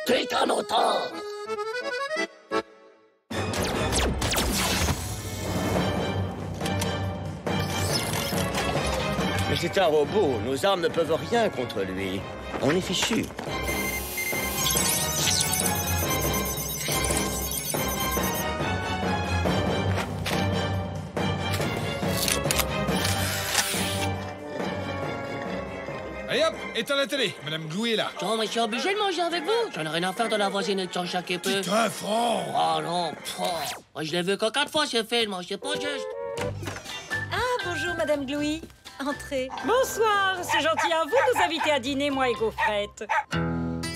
T'es un auteur. Mais c'est un robot. Nos armes ne peuvent rien contre lui. On est fichus. Allez hop, éteins la télé. Madame Glou est là. Non, mais je suis obligé de manger avec vous. J'en ai rien à faire de la voisine de son chaque peu. Putain, Franck. Oh non. Oh. Moi, je l'ai vu que 4 fois, ce film. C'est pas juste. Ah, bonjour, Madame Glouy. Entrez. Bonsoir, c'est gentil à vous de nous inviter à dîner, moi et Gaufrette.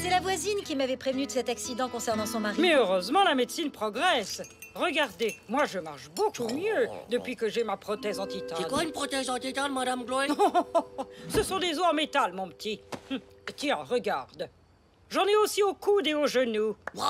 C'est la voisine qui m'avait prévenu de cet accident concernant son mari. Mais heureusement, la médecine progresse. Regardez, moi je marche beaucoup mieux depuis que j'ai ma prothèse en titane. C'est quoi une prothèse en titane, Madame Chloé? Ce sont des os en métal, mon petit. Tiens, regarde. J'en ai aussi au coude et aux genoux. Wow.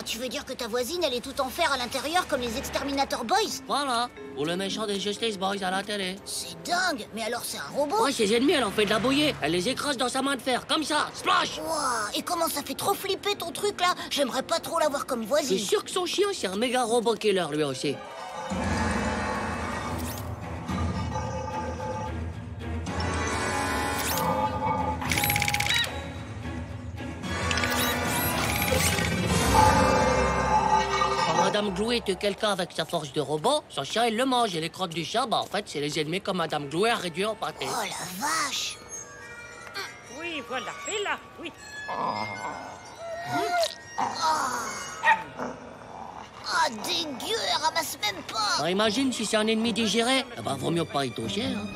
Tu veux dire que ta voisine, elle est tout en fer à l'intérieur comme les Exterminator Boys? Voilà. Ou le méchant des Justice Boys à la télé. C'est dingue. Mais alors, c'est un robot? Ouais, ses ennemis, elle en fait de la bouillie. Elle les écrase dans sa main de fer, comme ça. Splash! Wow. Et comment ça fait trop flipper ton truc, là? J'aimerais pas trop l'avoir comme C'est voisine. sûr que son chien, c'est un méga robot killer, lui aussi. Madame Gloué était quelqu'un avec sa force de robot, son chien il le mange et les crottes du chat, bah en fait c'est les ennemis comme Madame Gloué a réduit en pâté. Oh la vache! Oui, voilà, fais-la, oui. Ah, dégueu, elle ramasse même pas! Bah, imagine si c'est un ennemi digéré, eh ben vaut mieux pas y toucher. Hein.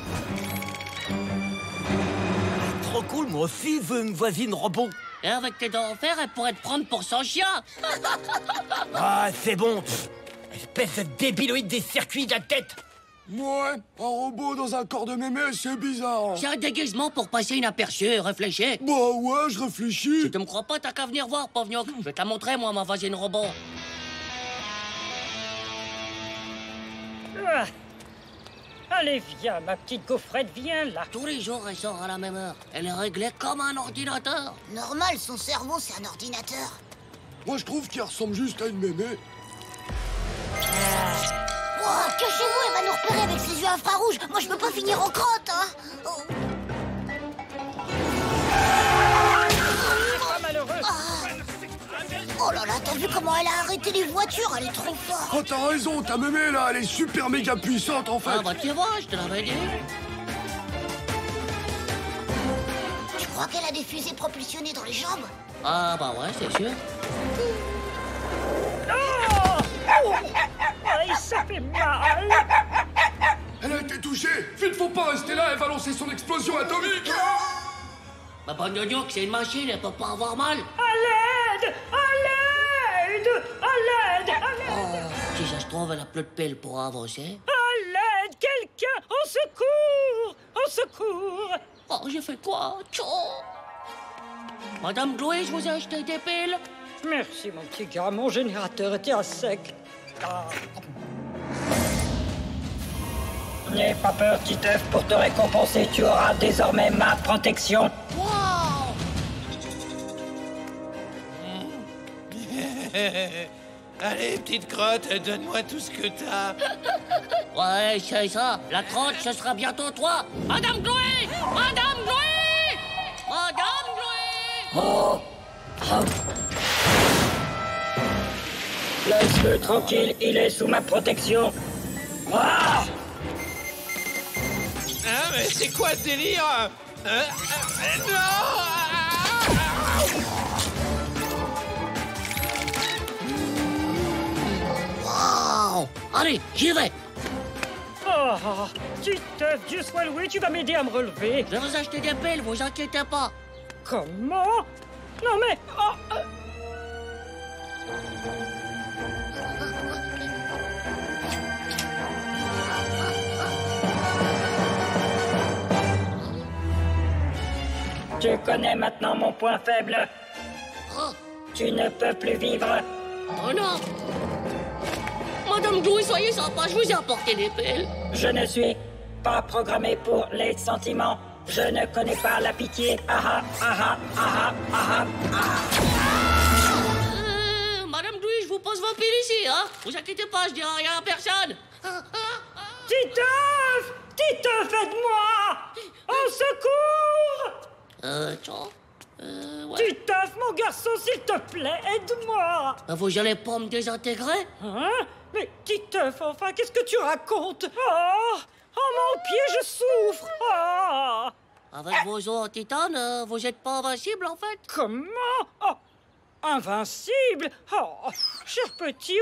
Trop cool, moi aussi, je veux une voisine robot. Et avec tes dents en fer, elle pourrait te prendre pour son chien. Ah, c'est bon. Espèce de débiloïde des circuits de la tête. Ouais, un robot dans un corps de mémé, c'est bizarre. C'est un déguisement pour passer inaperçu, réfléchis. Bah ouais, je réfléchis. Si tu me crois pas, t'as qu'à venir voir, Povniok. Je vais te la montrer, moi, ma voisine robot. Ah. Allez, viens, ma petite Gaufrette, viens là. Tous les jours, elle sort à la même heure. Elle est réglée comme un ordinateur. Normal, son cerveau, c'est un ordinateur. Moi, je trouve qu'il ressemble juste à une mémé. Wow, cachez-vous, elle va nous repérer avec ses yeux infrarouges. Moi, je peux pas finir en crotte, hein. Oh. Pas malheureux. Oh là là, t'as vu comment elle a arrêté les voitures? Elle est trop forte. Oh, t'as raison, ta mémé, là, elle est super méga puissante, en fait. Ah bah tu vois, je te l'avais dit. Tu crois qu'elle a des fusées propulsionnées dans les jambes? Ah bah ouais, c'est sûr. Aïe, ça fait mal. Elle a été touchée. Vite, faut pas rester là, elle va lancer son explosion atomique. Bah Povniok, c'est une machine, elle peut pas avoir mal. À l'aide! À l'aide! À l'aide! À l'aide! Oh, si ça se trouve, elle a plus de pelle pour avancer. À l'aide! Quelqu'un! Au secours! Au secours! Oh, j'ai fait quoi? Tchou. Madame Chloé, je vous ai acheté des piles. Merci, mon petit gars. Mon générateur était à sec. Ah. N'aie pas peur, Titeuf. Pour te récompenser, tu auras désormais ma protection. Wow. Allez, petite crotte, donne-moi tout ce que t'as. Ouais, c'est ça. La crotte, ce sera bientôt toi. Madame Chloé! Madame Chloé! Madame Chloé! Oh. Laisse-le tranquille, il est sous ma protection. Ah. Ah, mais c'est quoi ce délire? Non! Wow. Allez, j'y vais. Oh, Titeuf, Dieu soit loué, tu vas m'aider à me relever. Je vais vous acheter des piles, vous inquiétez pas. Comment? Non mais... Oh, Tu connais maintenant mon point faible. Oh, Tu ne peux plus vivre. oh non. Madame Chloé, soyez sympa, je vous ai apporté des piles. Je ne suis pas programmé pour les sentiments. Je ne connais pas la pitié. Ah ah, ah ah, ah ah, Madame Louis, je vous pose vos piles ici, hein. Vous inquiétez pas, je dirai rien à personne. Titeuf! Titeuf, aide-moi! Au secours! Tiens. Ouais. Titeuf, mon garçon, s'il te plaît, aide-moi! Vous allez pas me désintégrer? Hein? Mais Titeuf, enfin, qu'est-ce que tu racontes? Oh! Oh, mon pied, je souffre! Oh! Avec vos os en titane, vous êtes pas invincible, en fait? Comment? Oh! Invincible? Oh! Cher petit,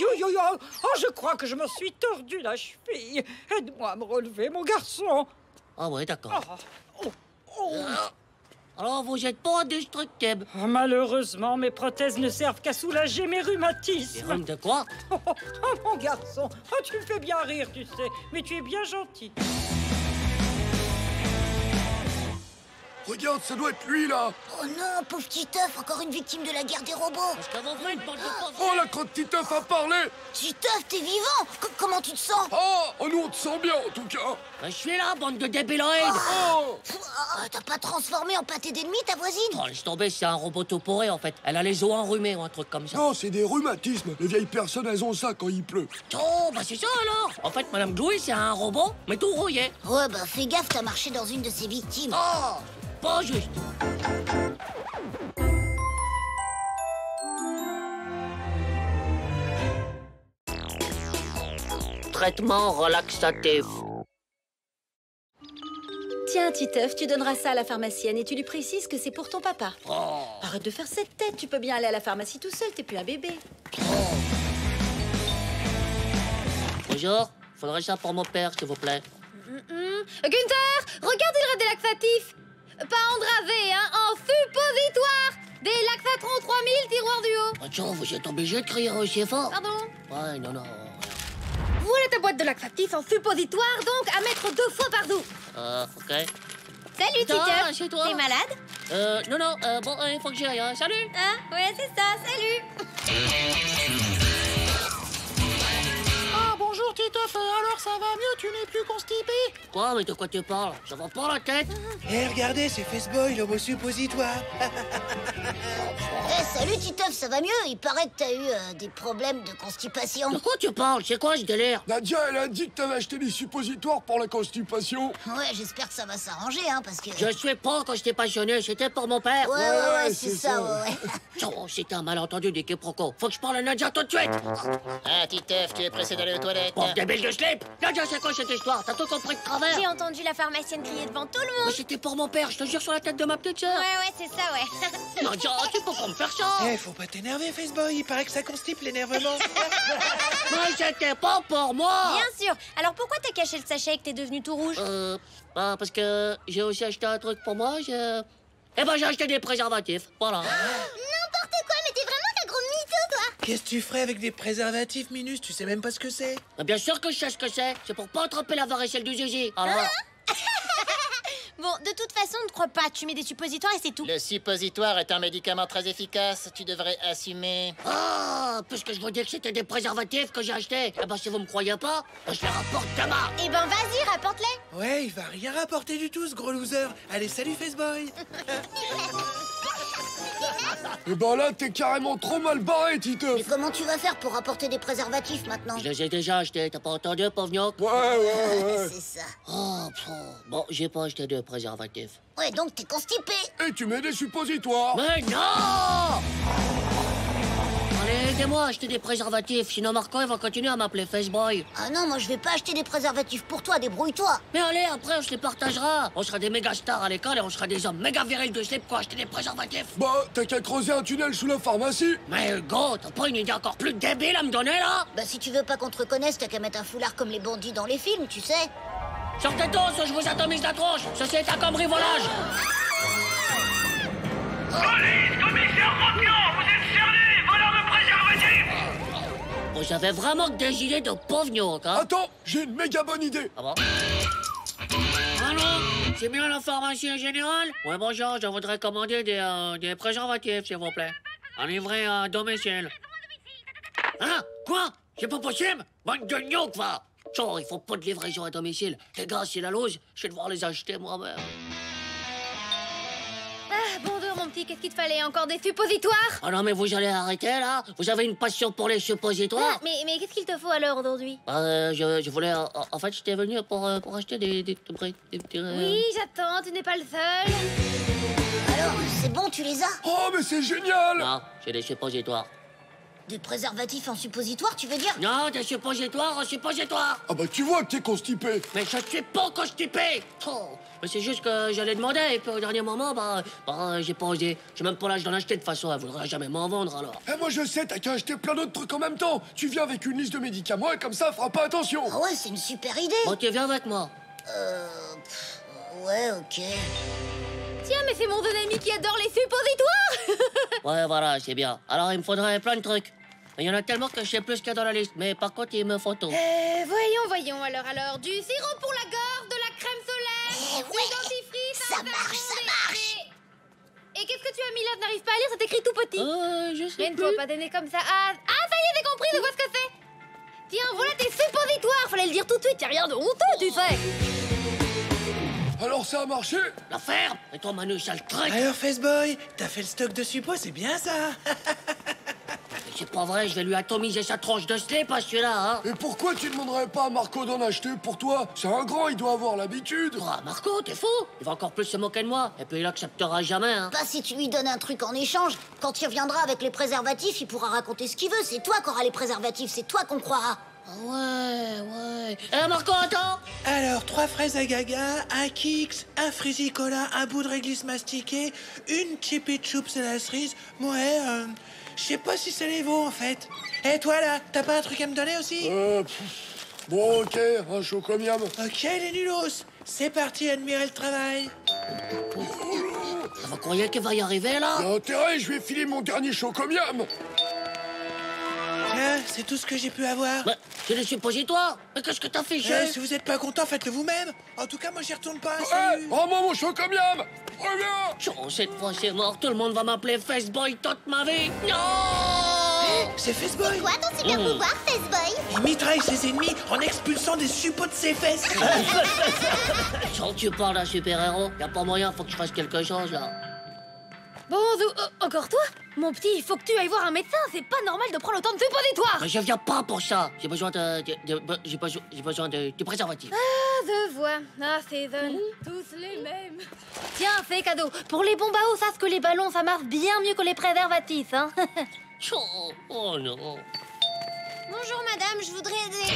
oh, je crois que je me suis tordu la cheville. Aide-moi à me relever, mon garçon. Ah ouais, d'accord. Oh. Alors, vous êtes pas indestructible. Oh, malheureusement, mes prothèses ne servent qu'à soulager mes Des rhumatismes. rhumes de quoi? Oh, mon garçon, tu me fais bien rire, tu sais, mais tu es bien gentil. Regarde, ça doit être lui, là. Oh non, pauvre Titeuf, encore une victime de la guerre des robots. Parce que vous faites, bande de pauvres. Oh, la crotte Titeuf a parlé. Titeuf, t'es vivant. Comment tu te sens? Oh, nous, on te sent bien, en tout cas. Je suis là, bande de débiloïdes. Oh, T'as pas transformé en pâté d'ennemis ta voisine? Oh, laisse tomber, c'est un robot tout pourri, en fait. Elle a les os enrhumés ou un truc comme ça. non, c'est des rhumatismes. Les vieilles personnes, elles ont ça quand il pleut. Oh, bah c'est ça, alors. En fait, Madame Louis, c'est un robot, mais tout rouillé. Ouais, bah fais gaffe, t'as marché dans une de ses victimes. Oh, pas juste. Traitement relaxatif. Tiens, Titeuf, tu donneras ça à la pharmacienne et tu lui précises que c'est pour ton papa. Oh. Arrête de faire cette tête, tu peux bien aller à la pharmacie tout seul, t'es plus un bébé. Bonjour, faudrait ça pour mon père, s'il vous plaît. Gunther, regarde, il reste des laxatifs. Pas en dravé, hein, en suppositoire. Des Laxatron 3000, tiroir du haut. Attention, vous êtes obligé de crier aussi fort. Pardon? Ouais, non. Voilà ta boîte de laxatifs en suppositoire, donc à mettre 2 fois par jour. Ok. Salut, Toi, Titeuf. c'est toi. T'es malade? Non, bon, il faut que j'y aille, hein. Salut. Ah, ouais, c'est ça, salut. Ah, bonjour, Titeuf. Alors, ça va mieux? Tu n'es plus constipé? Quoi, mais de quoi tu parles? Ça va pas la tête? Eh, regardez, c'est Faceboy, l'homo suppositoire. Salut Titeuf, ça va mieux? Il paraît que t'as eu des problèmes de constipation. De quoi tu parles? C'est quoi ce délire? Nadia, elle a dit que t'avais acheté des suppositoires pour la constipation. Ouais, j'espère que ça va s'arranger, hein, parce que... Je suis pas quand j'étais passionné, c'était pour mon père. Ouais, c'est ça, ouais. Oh, c'était un malentendu des quiproquos. Faut que je parle à Nadia tout de suite. Ah, Titeuf, tu es pressé d'aller aux toilettes? Pauvre débile de slip. Nadia, c'est quoi cette histoire? T'as tout compris de travers? J'ai entendu la pharmacienne crier devant tout le monde. Mais c'était pour mon père, je te jure sur la tête de ma petite sœur. Ouais, c'est ça, ouais. Nadia, tu peux pas me faire ça. Eh, faut pas t'énerver, Faceboy, il paraît que ça constipe l'énervement. Mais c'était pas pour moi. Bien sûr. Alors pourquoi t'as caché le sachet et que t'es devenu tout rouge? Bah, parce que j'ai aussi acheté un truc pour moi, Eh ben, j'ai acheté des préservatifs, voilà. N'importe quoi, mais t'es vraiment un gros mytho, toi. Qu'est-ce que tu ferais avec des préservatifs, Minus? Tu sais même pas ce que c'est. Mais bien sûr que je sais ce que c'est pour pas attraper la varicelle du zizi. Alors, Bon, de toute façon, ne crois pas. Tu mets des suppositoires et c'est tout. Le suppositoire est un médicament très efficace, tu devrais assumer. puisque je vous dis que c'était des préservatifs que j'ai achetés, eh ben, si vous me croyez pas, je les rapporte demain. Eh ben, vas-y, rapporte-les. Ouais, il va rien rapporter du tout, ce gros loser. Allez, salut, Faceboy. Et ben là, t'es carrément trop mal barré, Titeuf. Mais comment tu vas faire pour apporter des préservatifs maintenant? Je les ai déjà achetés, t'as pas entendu, pauvre gnoc? Ouais. C'est ça. Bon, j'ai pas acheté de préservatifs. Ouais, donc t'es constipé. Et tu mets des suppositoires. Mais non! Allez, aidez-moi à acheter des préservatifs, sinon Marco il va continuer à m'appeler Faceboy. Ah non, moi je vais pas acheter des préservatifs pour toi, débrouille-toi. Mais allez, après on se les partagera. On sera des méga stars à l'école et on sera des hommes méga virils de slip pour acheter des préservatifs. Bah, t'as qu'à creuser un tunnel sous la pharmacie. Mais gros, t'as pas une idée encore plus débile à me donner là? Bah si tu veux pas qu'on te reconnaisse, t'as qu'à mettre un foulard comme les bandits dans les films, tu sais. Sortez tous, je vous atomise la tronche. Ceci est un cambriolage. Police, commissaire Roquenard, vous êtes cerné, voleur de préservatifs. Vous avez vraiment que des idées de pauvres gnocs, hein? Attends, j'ai une méga bonne idée. Ah bon? Allô? C'est bien la pharmacie générale? Ouais, bonjour, je voudrais commander des préservatifs, s'il vous plaît. En livrer à domicile. Hein? Quoi? C'est pas possible? Bande de gnocs, va! Genre, il faut pas de livraison à domicile. Les gars, c'est la loge, je vais devoir les acheter moi-même. Ah, bon deux, mon petit, qu'est-ce qu'il te fallait? Encore des suppositoires? Ah non, mais vous allez arrêter, là? Vous avez une passion pour les suppositoires? Mais qu'est-ce qu'il te faut alors aujourd'hui? Je voulais... En fait, j'étais venu pour acheter des petits... Oui, j'attends, tu n'es pas le seul. Alors, c'est bon, tu les as? Oh, mais c'est génial! Non, j'ai des suppositoires. Des préservatifs en suppositoire, tu veux dire? Non, des suppositoires en suppositoire. Ah bah tu vois que t'es constipé. Mais je suis pas constipé. Oh, mais c'est juste que j'allais demander et puis au dernier moment, j'ai pas osé. J'ai même pas l'âge d'en acheter de toute façon, elle voudrait jamais m'en vendre alors. Eh moi je sais, t'as qu'à acheter plein d'autres trucs en même temps. Tu viens avec une liste de médicaments et comme ça, elle fera pas attention. Ah ouais, c'est une super idée. Bon, tu viens avec moi. Ouais, ok. Tiens, mais c'est mon ami qui adore les suppositoires. Ouais, voilà, c'est bien. Alors, il me faudrait plein de trucs. Il y en a tellement que je sais plus ce qu'il y a dans la liste. Mais par contre, il me faut tout. Voyons. Alors, du sirop pour la gorge, de la crème solaire, du dentifrice, ça marche. Et qu'est-ce que tu as mis là? Je n'arrive pas à lire, c'est écrit tout petit. Je sais Mais ne faut pas donner comme ça. Ah, ça y est, j'ai compris, je vois ce que c'est. Tiens, voilà tes suppositoires. Fallait le dire tout de suite, y a rien de honteux, tu sais. Alors ça a marché? La ferme. Et toi, Manu, sale truc. Alors, Faceboy, t'as fait le stock de suppos, c'est bien ça. C'est pas vrai, je vais lui atomiser sa tranche de slip à celui-là, hein. Et pourquoi tu demanderais pas à Marco d'en acheter pour toi? C'est un grand, il doit avoir l'habitude. Ah, Marco, t'es fou? Il va encore plus se moquer de moi. Et puis il acceptera jamais, hein. Pas si tu lui donnes un truc en échange. Quand il reviendra avec les préservatifs, il pourra raconter ce qu'il veut. C'est toi qui auras les préservatifs, c'est toi qu'on croira. Ouais. Eh, Marco, attends. Alors, 3 fraises à gaga, un Kix, un Frisicola, un bout de réglisse mastiqué, une Chippy Choups à la cerise. Ouais, je sais pas si ça les vaut, en fait. Et toi, là, t'as pas un truc à me donner aussi? Bon, ok, un chocomiam. Ok, les nulos, c'est parti, admirer le travail. Vous croyez qu'il va y arriver, là? Y'a intérêt, je vais filer mon dernier chocomiam. Tiens, c'est tout ce que j'ai pu avoir. Mais c'est les suppositoires. Mais qu'est-ce que t'as fait, chef? Si vous êtes pas content, faites-le vous-même. En tout cas, moi, j'y retourne pas. Rends-moi mon chocomiam. Reviens. Oh, cette fois, c'est mort. Tout le monde va m'appeler Faceboy toute ma vie. Non! C'est Faceboy. Quoi ton super pouvoir, Faceboy? Il mitraille ses ennemis en expulsant des suppos de ses fesses. Quand tu parles d'un super-héros, y a pas moyen, faut que je fasse quelque chose, là. Bon, encore toi? Mon petit, il faut que tu ailles voir un médecin. C'est pas normal de prendre autant de suppositoires. Mais je viens pas pour ça. J'ai besoin de préservatif. Ah, je vois. Ah, c'est tous les mêmes. Tiens, c'est cadeau. Pour les bombes à eau, sache que les ballons, ça marche bien mieux que les préservatifs, hein. Oh non. Bonjour, madame, je voudrais aider.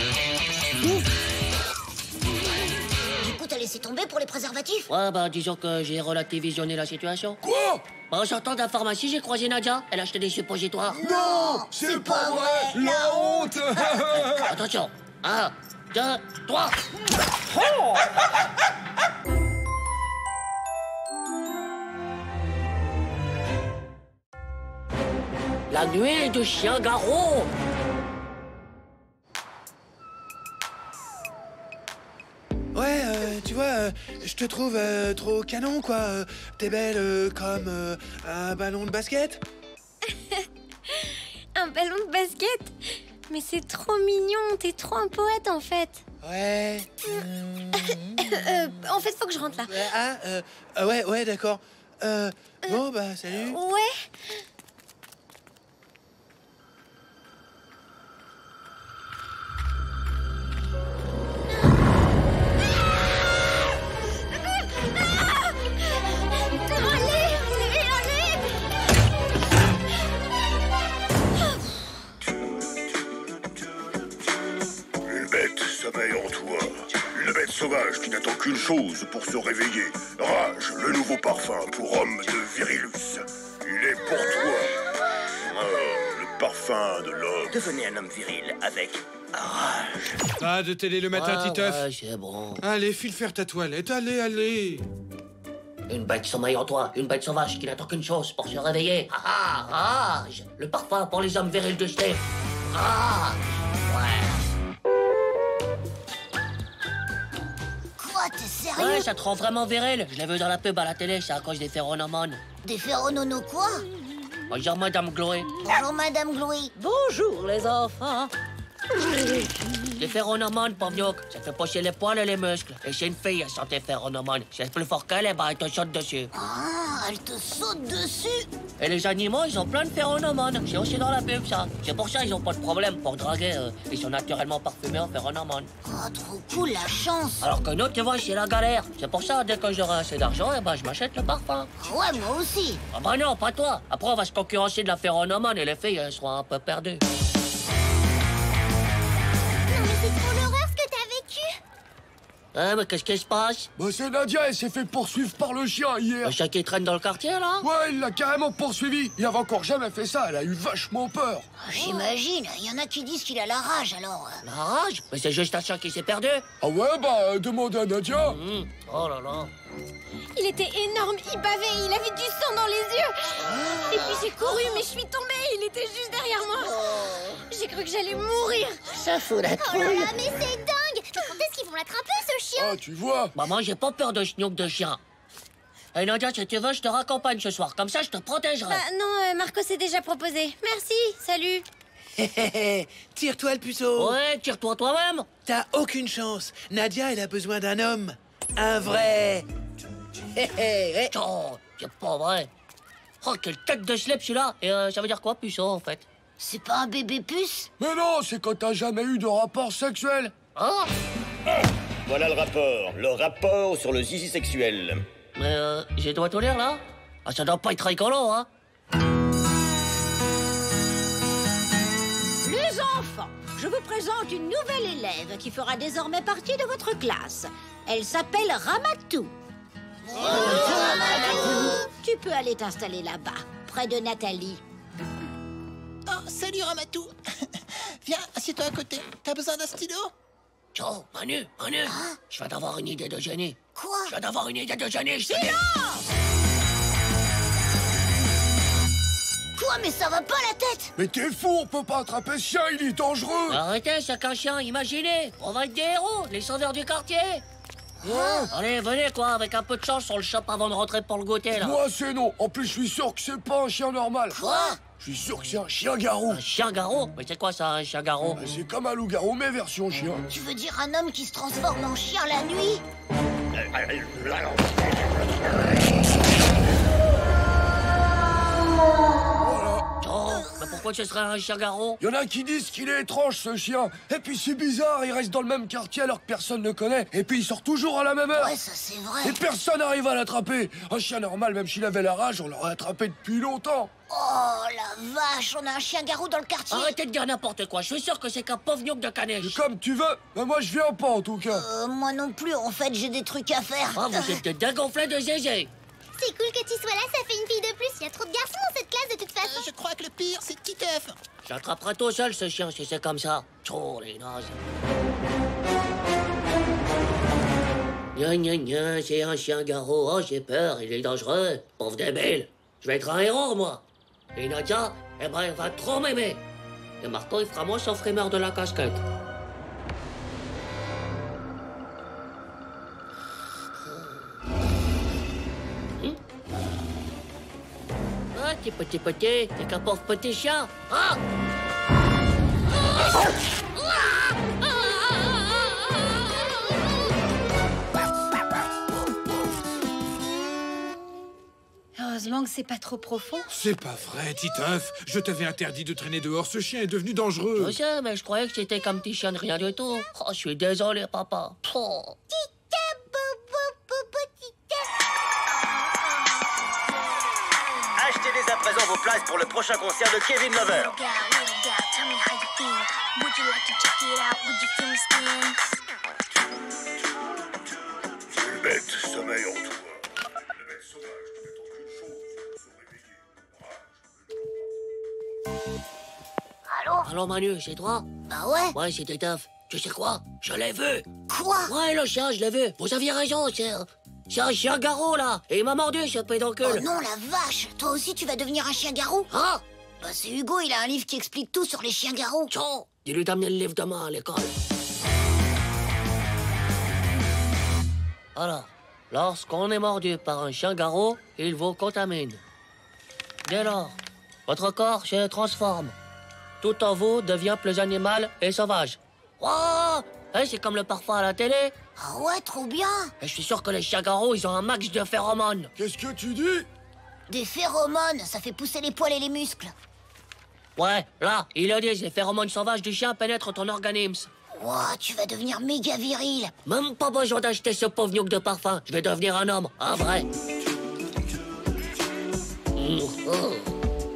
Du coup, t'as laissé tomber pour les préservatifs? Ouais, disons que j'ai relativisionné la situation. Quoi? En sortant de la pharmacie, j'ai croisé Nadia. Elle a acheté des suppositoires. Non, c'est pas vrai. La honte. Attention. 1, 2, 3. La nuit du chien garrot. Ouais, tu vois, je te trouve trop canon, quoi. T'es belle comme un ballon de basket. Un ballon de basket? Mais c'est trop mignon, t'es trop un poète, en fait. Ouais. En fait, faut que je rentre là. Ouais, d'accord. Bon, salut. Ouais. En toi. Une bête sauvage qui n'attend qu'une chose pour se réveiller. Rage, le nouveau parfum pour homme de Virilus. Il est pour toi. Le parfum de l'homme. Devenez un homme viril avec rage. Pas de télé le matin, Titeuf. Ouais, c'est bon. Allez, file faire ta toilette, allez. Une bête sommeille en toi, une bête sauvage qui n'attend qu'une chose pour se réveiller. Rage, le parfum pour les hommes virils de Steph. Rage, ouais. T'es sérieux? Ouais, ça te rend vraiment viril. Je l'ai vu dans la pub à la télé, c'est à cause des phéromones. Des phéromones quoi? Bonjour, Madame Chloé. Bonjour, Madame Chloé. Bonjour, les enfants. Les phéromones, Paviouk, ça fait pousser les poils et les muscles. Et c'est une fille, elle sent tes phéromones. Si elle est plus fort qu'elle, bah, elle te saute dessus. Ah, elle te saute dessus. Et les animaux, ils ont plein de phéromones. C'est aussi dans la pub, ça. C'est pour ça ils ont pas de problème pour draguer. Ils sont naturellement parfumés en phéromones. Oh, trop cool, la chance. Alors que nous, tu vois, c'est la galère. C'est pour ça, dès que j'aurai assez d'argent, eh ben, je m'achète le parfum. Ouais, moi aussi. Ah bah non, pas toi. Après, on va se concurrencer de la phéromone et les filles, elles seront un peu perdues. C'est trop l'horreur ce que t'as vécu. Mais qu'est-ce qui se passe? Bah c'est Nadia, elle s'est fait poursuivre par le chien hier. Le chien qui traîne dans le quartier, là? Ouais, il l'a carrément poursuivi. Il avait encore jamais fait ça, elle a eu vachement peur. J'imagine, il y en a qui disent qu'il a la rage, alors. La rage? Mais c'est juste un chien qui s'est perdu. Ah ouais, bah demande à Nadia. Oh là là. Il était énorme, il bavait, il avait du sang dans les yeux. Et puis j'ai couru, mais je suis tombée, il était juste derrière moi. J'ai cru que j'allais mourir. Ça fout la Oh là trouille. là, mais c'est dingue. Mais quand est-ce qu'ils vont l'attraper, ce chien? Ah, tu vois. Maman, j'ai pas peur de schnook de chien. Et Nadia, si tu veux, je te raccompagne ce soir. Comme ça, je te protégerai. Bah non, Marco s'est déjà proposé. Merci, salut. Tire-toi le puceau. Ouais, tire-toi toi-même. T'as aucune chance. Nadia, elle a besoin d'un homme. Un vrai. Oh, c'est pas vrai. Oh, quelle tête de slip celui-là. Et ça veut dire quoi, puceau, en fait? C'est pas un bébé puce? Mais non, c'est quand t'as jamais eu de rapport sexuel. Hein? Voilà le rapport sur le zizi sexuel. Mais j'ai dois tout lire, là? Ah, ça doit pas être rigolo, hein? Les enfants, je vous présente une nouvelle élève qui fera désormais partie de votre classe. Elle s'appelle Ramatou. Tu peux aller t'installer là-bas, près de Nathalie. Oh, salut Ramatou. Viens, assieds-toi à côté. T'as besoin d'un stylo? Oh, Manu, je viens d'avoir une idée de génie. Quoi? Je viens d'avoir une idée de génie, je te dis. Quoi, mais ça va pas la tête? Mais t'es fou, on peut pas attraper ce chien, il est dangereux. Arrêtez, c'est qu'un chien, imaginez. On va être des héros, les sauveurs du quartier. Allez, venez, quoi, avec un peu de chance, on le chope avant de rentrer pour le goûter, là. Moi, c'est non. En plus, je suis sûr que c'est pas un chien normal. Quoi? Je suis sûr que c'est un chien-garou. Un chien-garou? Mais c'est quoi, ça, un chien-garou? Bah, c'est comme un loup-garou, mais version chien. Tu veux dire un homme qui se transforme en chien la nuit? Oh, mais pourquoi ce serait un chien-garou? Il y en a qui disent qu'il est étrange, ce chien. Et puis c'est bizarre, il reste dans le même quartier alors que personne ne le connaît. Et puis il sort toujours à la même heure. Ouais, ça c'est vrai. Et personne n'arrive à l'attraper. Un chien normal, même s'il avait la rage, on l'aurait attrapé depuis longtemps. Oh la vache, on a un chien-garou dans le quartier. Arrêtez de dire n'importe quoi, je suis sûr que c'est qu'un pauvre gnoc de Canèche. Comme tu veux, mais moi je viens pas en tout cas. Moi non plus, en fait, j'ai des trucs à faire. Ah, vous êtes dégonflés de zézé. C'est cool que tu sois là, ça fait une fille de plus. Il y a trop de garçons dans cette classe de toute façon. Je crois que le pire, c'est Titeuf. J'attraperai tout seul ce chien si c'est comme ça. Oh, les nazes. Gna, c'est un chien-garou. Oh, j'ai peur, il est dangereux. Pauvre débile. Je vais être un héros, moi. Et Nadia, eh ben, elle va trop m'aimer. Et Marco, il fera moins son frimeur de la casquette. Ah, petit, t'es qu'un pauvre petit chien. Ah! Heureusement que c'est pas trop profond. C'est pas vrai, Titeuf. Je t'avais interdit de traîner dehors. Ce chien est devenu dangereux. Je sais, mais je croyais que c'était qu'un petit chien de rien du tout. Oh, je suis désolé, papa. Oh. Achetez dès à présent vos places pour le prochain concert de Kevin Lover. Une bête sommeille en toi. La bête sauvage n'attend qu'une chose, se réveiller. Allô? Allô, Manu, c'est toi? Bah ouais. Ouais, c'est Titeuf. Tu sais quoi? Je l'ai vu. Quoi? Ouais, le chien, je l'ai vu. Vous aviez raison, c'est un chien-garou, là. Et il m'a mordu, ce pédoncule. Oh non, la vache. Toi aussi, tu vas devenir un chien-garou? Ah! Bah c'est Hugo, il a un livre qui explique tout sur les chiens-garous. Tiens, dis-lui d'amener le livre demain à l'école. Alors, lorsqu'on est mordu par un chien-garou, il vous contamine. Dès lors, votre corps se transforme. Tout en vous devient plus animal et sauvage. Oh, c'est comme le parfum à la télé. Ah ouais, trop bien. Et je suis sûr que les chiens garous, ils ont un max de phéromones. Qu'est-ce que tu dis? Des phéromones, ça fait pousser les poils et les muscles. Ouais, là, ils le disent, les phéromones sauvages du chien pénètrent ton organisme. Ouah, tu vas devenir méga viril. Même pas besoin d'acheter ce pauvre gnouk de parfum. Je vais devenir un homme, un vrai.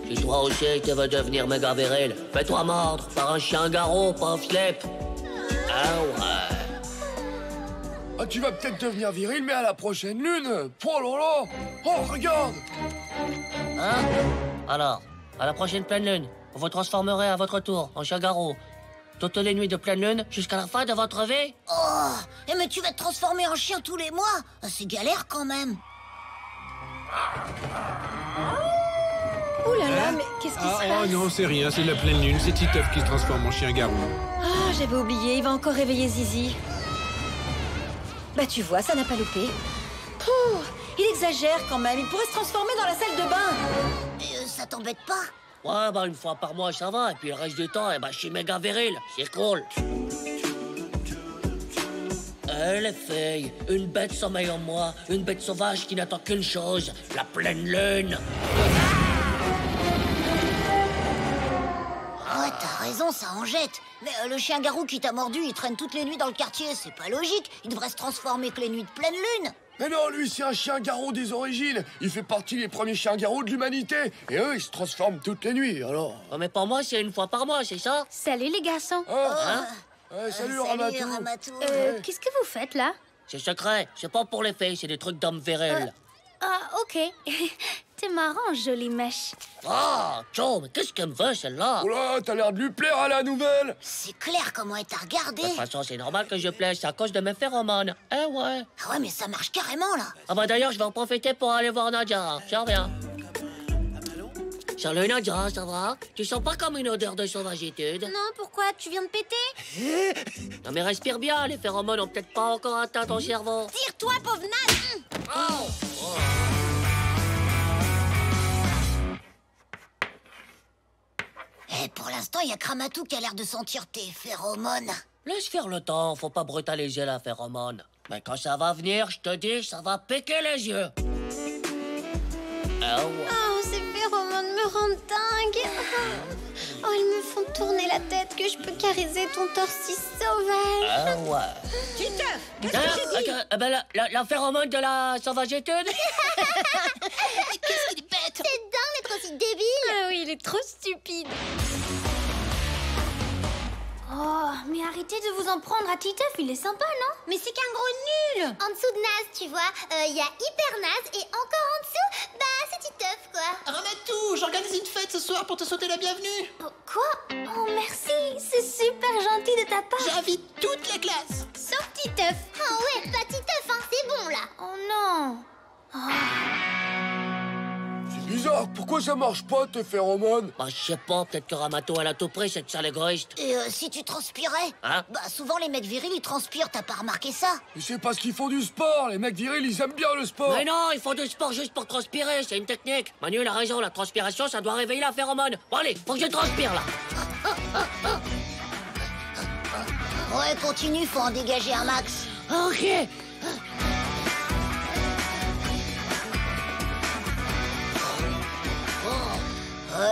Si toi aussi tu veux devenir méga viril, fais-toi mordre par un chien garrot, pauvre slip. Ah ouais. Ah, tu vas peut-être devenir viril, mais à la prochaine lune. Oh là là. Oh, regarde. Hein? Alors, à la prochaine pleine lune, vous vous transformerez à votre tour en chien garrot. Toutes les nuits de pleine lune jusqu'à la fin de votre vie. Oh, mais tu vas te transformer en chien tous les mois. C'est galère quand même. Ouh là là, mais qu'est-ce qui se passe? Oh non, c'est rien, c'est la pleine lune, c'est Titeuf qui se transforme en chien garou. Ah, j'avais oublié, il va encore réveiller Zizi. Bah tu vois, ça n'a pas loupé. Pouh, il exagère quand même, il pourrait se transformer dans la salle de bain. Ça t'embête pas? Ouais, bah une fois par mois ça va, et puis le reste du temps, je suis méga viril, c'est cool. Les filles, une bête sommeille en moi, une bête sauvage qui n'attend qu'une chose, la pleine lune. Ouais, t'as raison, ça en jette. Mais le chien garou qui t'a mordu, il traîne toutes les nuits dans le quartier, c'est pas logique. Il devrait se transformer que les nuits de pleine lune. Mais non, lui, c'est un chien garrot des origines. Il fait partie des premiers chiens garrots de l'humanité. Et eux, ils se transforment toutes les nuits, alors. Oh, mais pour moi, c'est une fois par mois, c'est ça? Salut les garçons. Salut Ramatou. Qu'est-ce que vous faites là? C'est secret, c'est pas pour les filles, c'est des trucs d'hommes virils. Ah, ok. T'es marrant, jolie mèche. Oh, Joe, mais qu'est-ce qu'elle me veut, celle-là? Oh là, t'as l'air de lui plaire à la nouvelle. C'est clair comment elle t'a regardé. De toute façon, c'est normal que je plaise, c'est à cause de mes phéromones. Eh ouais. Ah ouais, mais ça marche carrément, là. Ah bah d'ailleurs, je vais en profiter pour aller voir Nadia. Je reviens. Salut Nadia, ça va? Tu sens pas comme une odeur de sauvagitude? Non, pourquoi? Tu viens de péter? Non mais respire bien, les phéromones ont peut-être pas encore atteint ton cerveau. Tire-toi, pauvre naze! Oh. Pour l'instant, il y a Kramatou qui a l'air de sentir tes phéromones. Laisse faire le temps, faut pas brutaliser la phéromone. Mais quand ça va venir, je te dis, ça va piquer les yeux. Ah ouais. Oh, ces phéromones me rendent dingue. Oh, elles me font tourner la tête que je peux caresser ton torse si sauvage. Ah ouais. Titeuf, qu'est-ce que j'ai dit? Ben la phéromone de la sauvagitude. Qu'est-ce qu'il est bête! C'est dingue d'être aussi débile! Ah oui, il est trop stupide. Oh, mais arrêtez de vous en prendre à Titeuf, il est sympa, non? Mais c'est qu'un gros nul! En dessous de naze, tu vois, il y a hyper naze et encore en dessous, bah c'est Titeuf, quoi. Ramatou, j'organise une fête ce soir pour te souhaiter la bienvenue. Oh, quoi? Oh, merci, c'est super gentil de ta part. J'invite toute la classe. Sauf Titeuf. Ah ouais, pas Titeuf, hein, c'est bon, là. Oh non. Oh. C'est bizarre, pourquoi ça marche pas, tes phéromones? Bah, je sais pas, peut-être que Ramato, elle a tout pris, cette sale égoïste. Et si tu transpirais? Hein? Bah, souvent, les mecs virils, ils transpirent, t'as pas remarqué ça? Mais c'est parce qu'ils font du sport, les mecs virils, ils aiment bien le sport. Mais non, il faut du sport juste pour transpirer, c'est une technique. Manu, il a raison, la transpiration, ça doit réveiller la phéromone. Bon, allez, faut que je transpire, là. Ouais, continue, faut en dégager un max. Ok.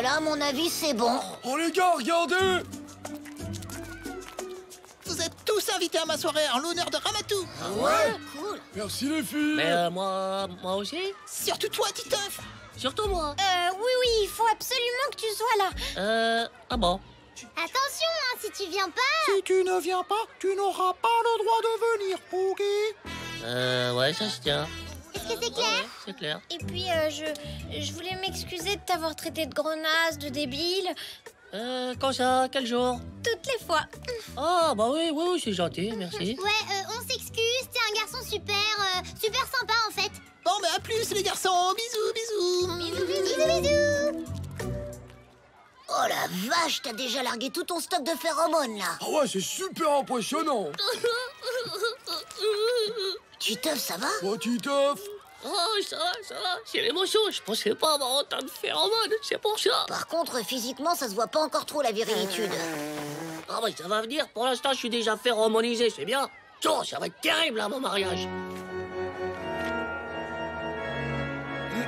Là, à mon avis, c'est bon. Oh les gars, regardez! Vous êtes tous invités à ma soirée en l'honneur de Ramatou. Ah ouais? Cool. Merci les filles. Mais moi aussi? Surtout toi, Titeuf. Surtout moi. Oui, il faut absolument que tu sois là. Ah bon? Attention, hein, si tu viens pas... Si tu ne viens pas, tu n'auras pas le droit de venir, ok? Ouais, ça se tient. Est-ce que c'est clair? Ouais, c'est clair. Et puis, je voulais m'excuser de t'avoir traité de gros naze, de débile. Quand ça? Quel jour? Toutes les fois. Ah, bah oui, c'est gentil, merci. Ouais, on s'excuse, t'es un garçon super sympa en fait. Bon, mais à plus les garçons, bisous. Bisous. Oh la vache, t'as déjà largué tout ton stock de phéromones, là. Ah ouais, c'est super impressionnant. Titeuf, ça va? Oh, Titeuf. Oh, ça va, c'est l'émotion. Je pensais pas avoir autant de phéromones, c'est pour ça. Par contre, physiquement, ça se voit pas encore trop, la virilitude. Ah bah ça va venir, pour l'instant je suis déjà phéromonisé, c'est bien. Oh, ça va être terrible à mon mariage.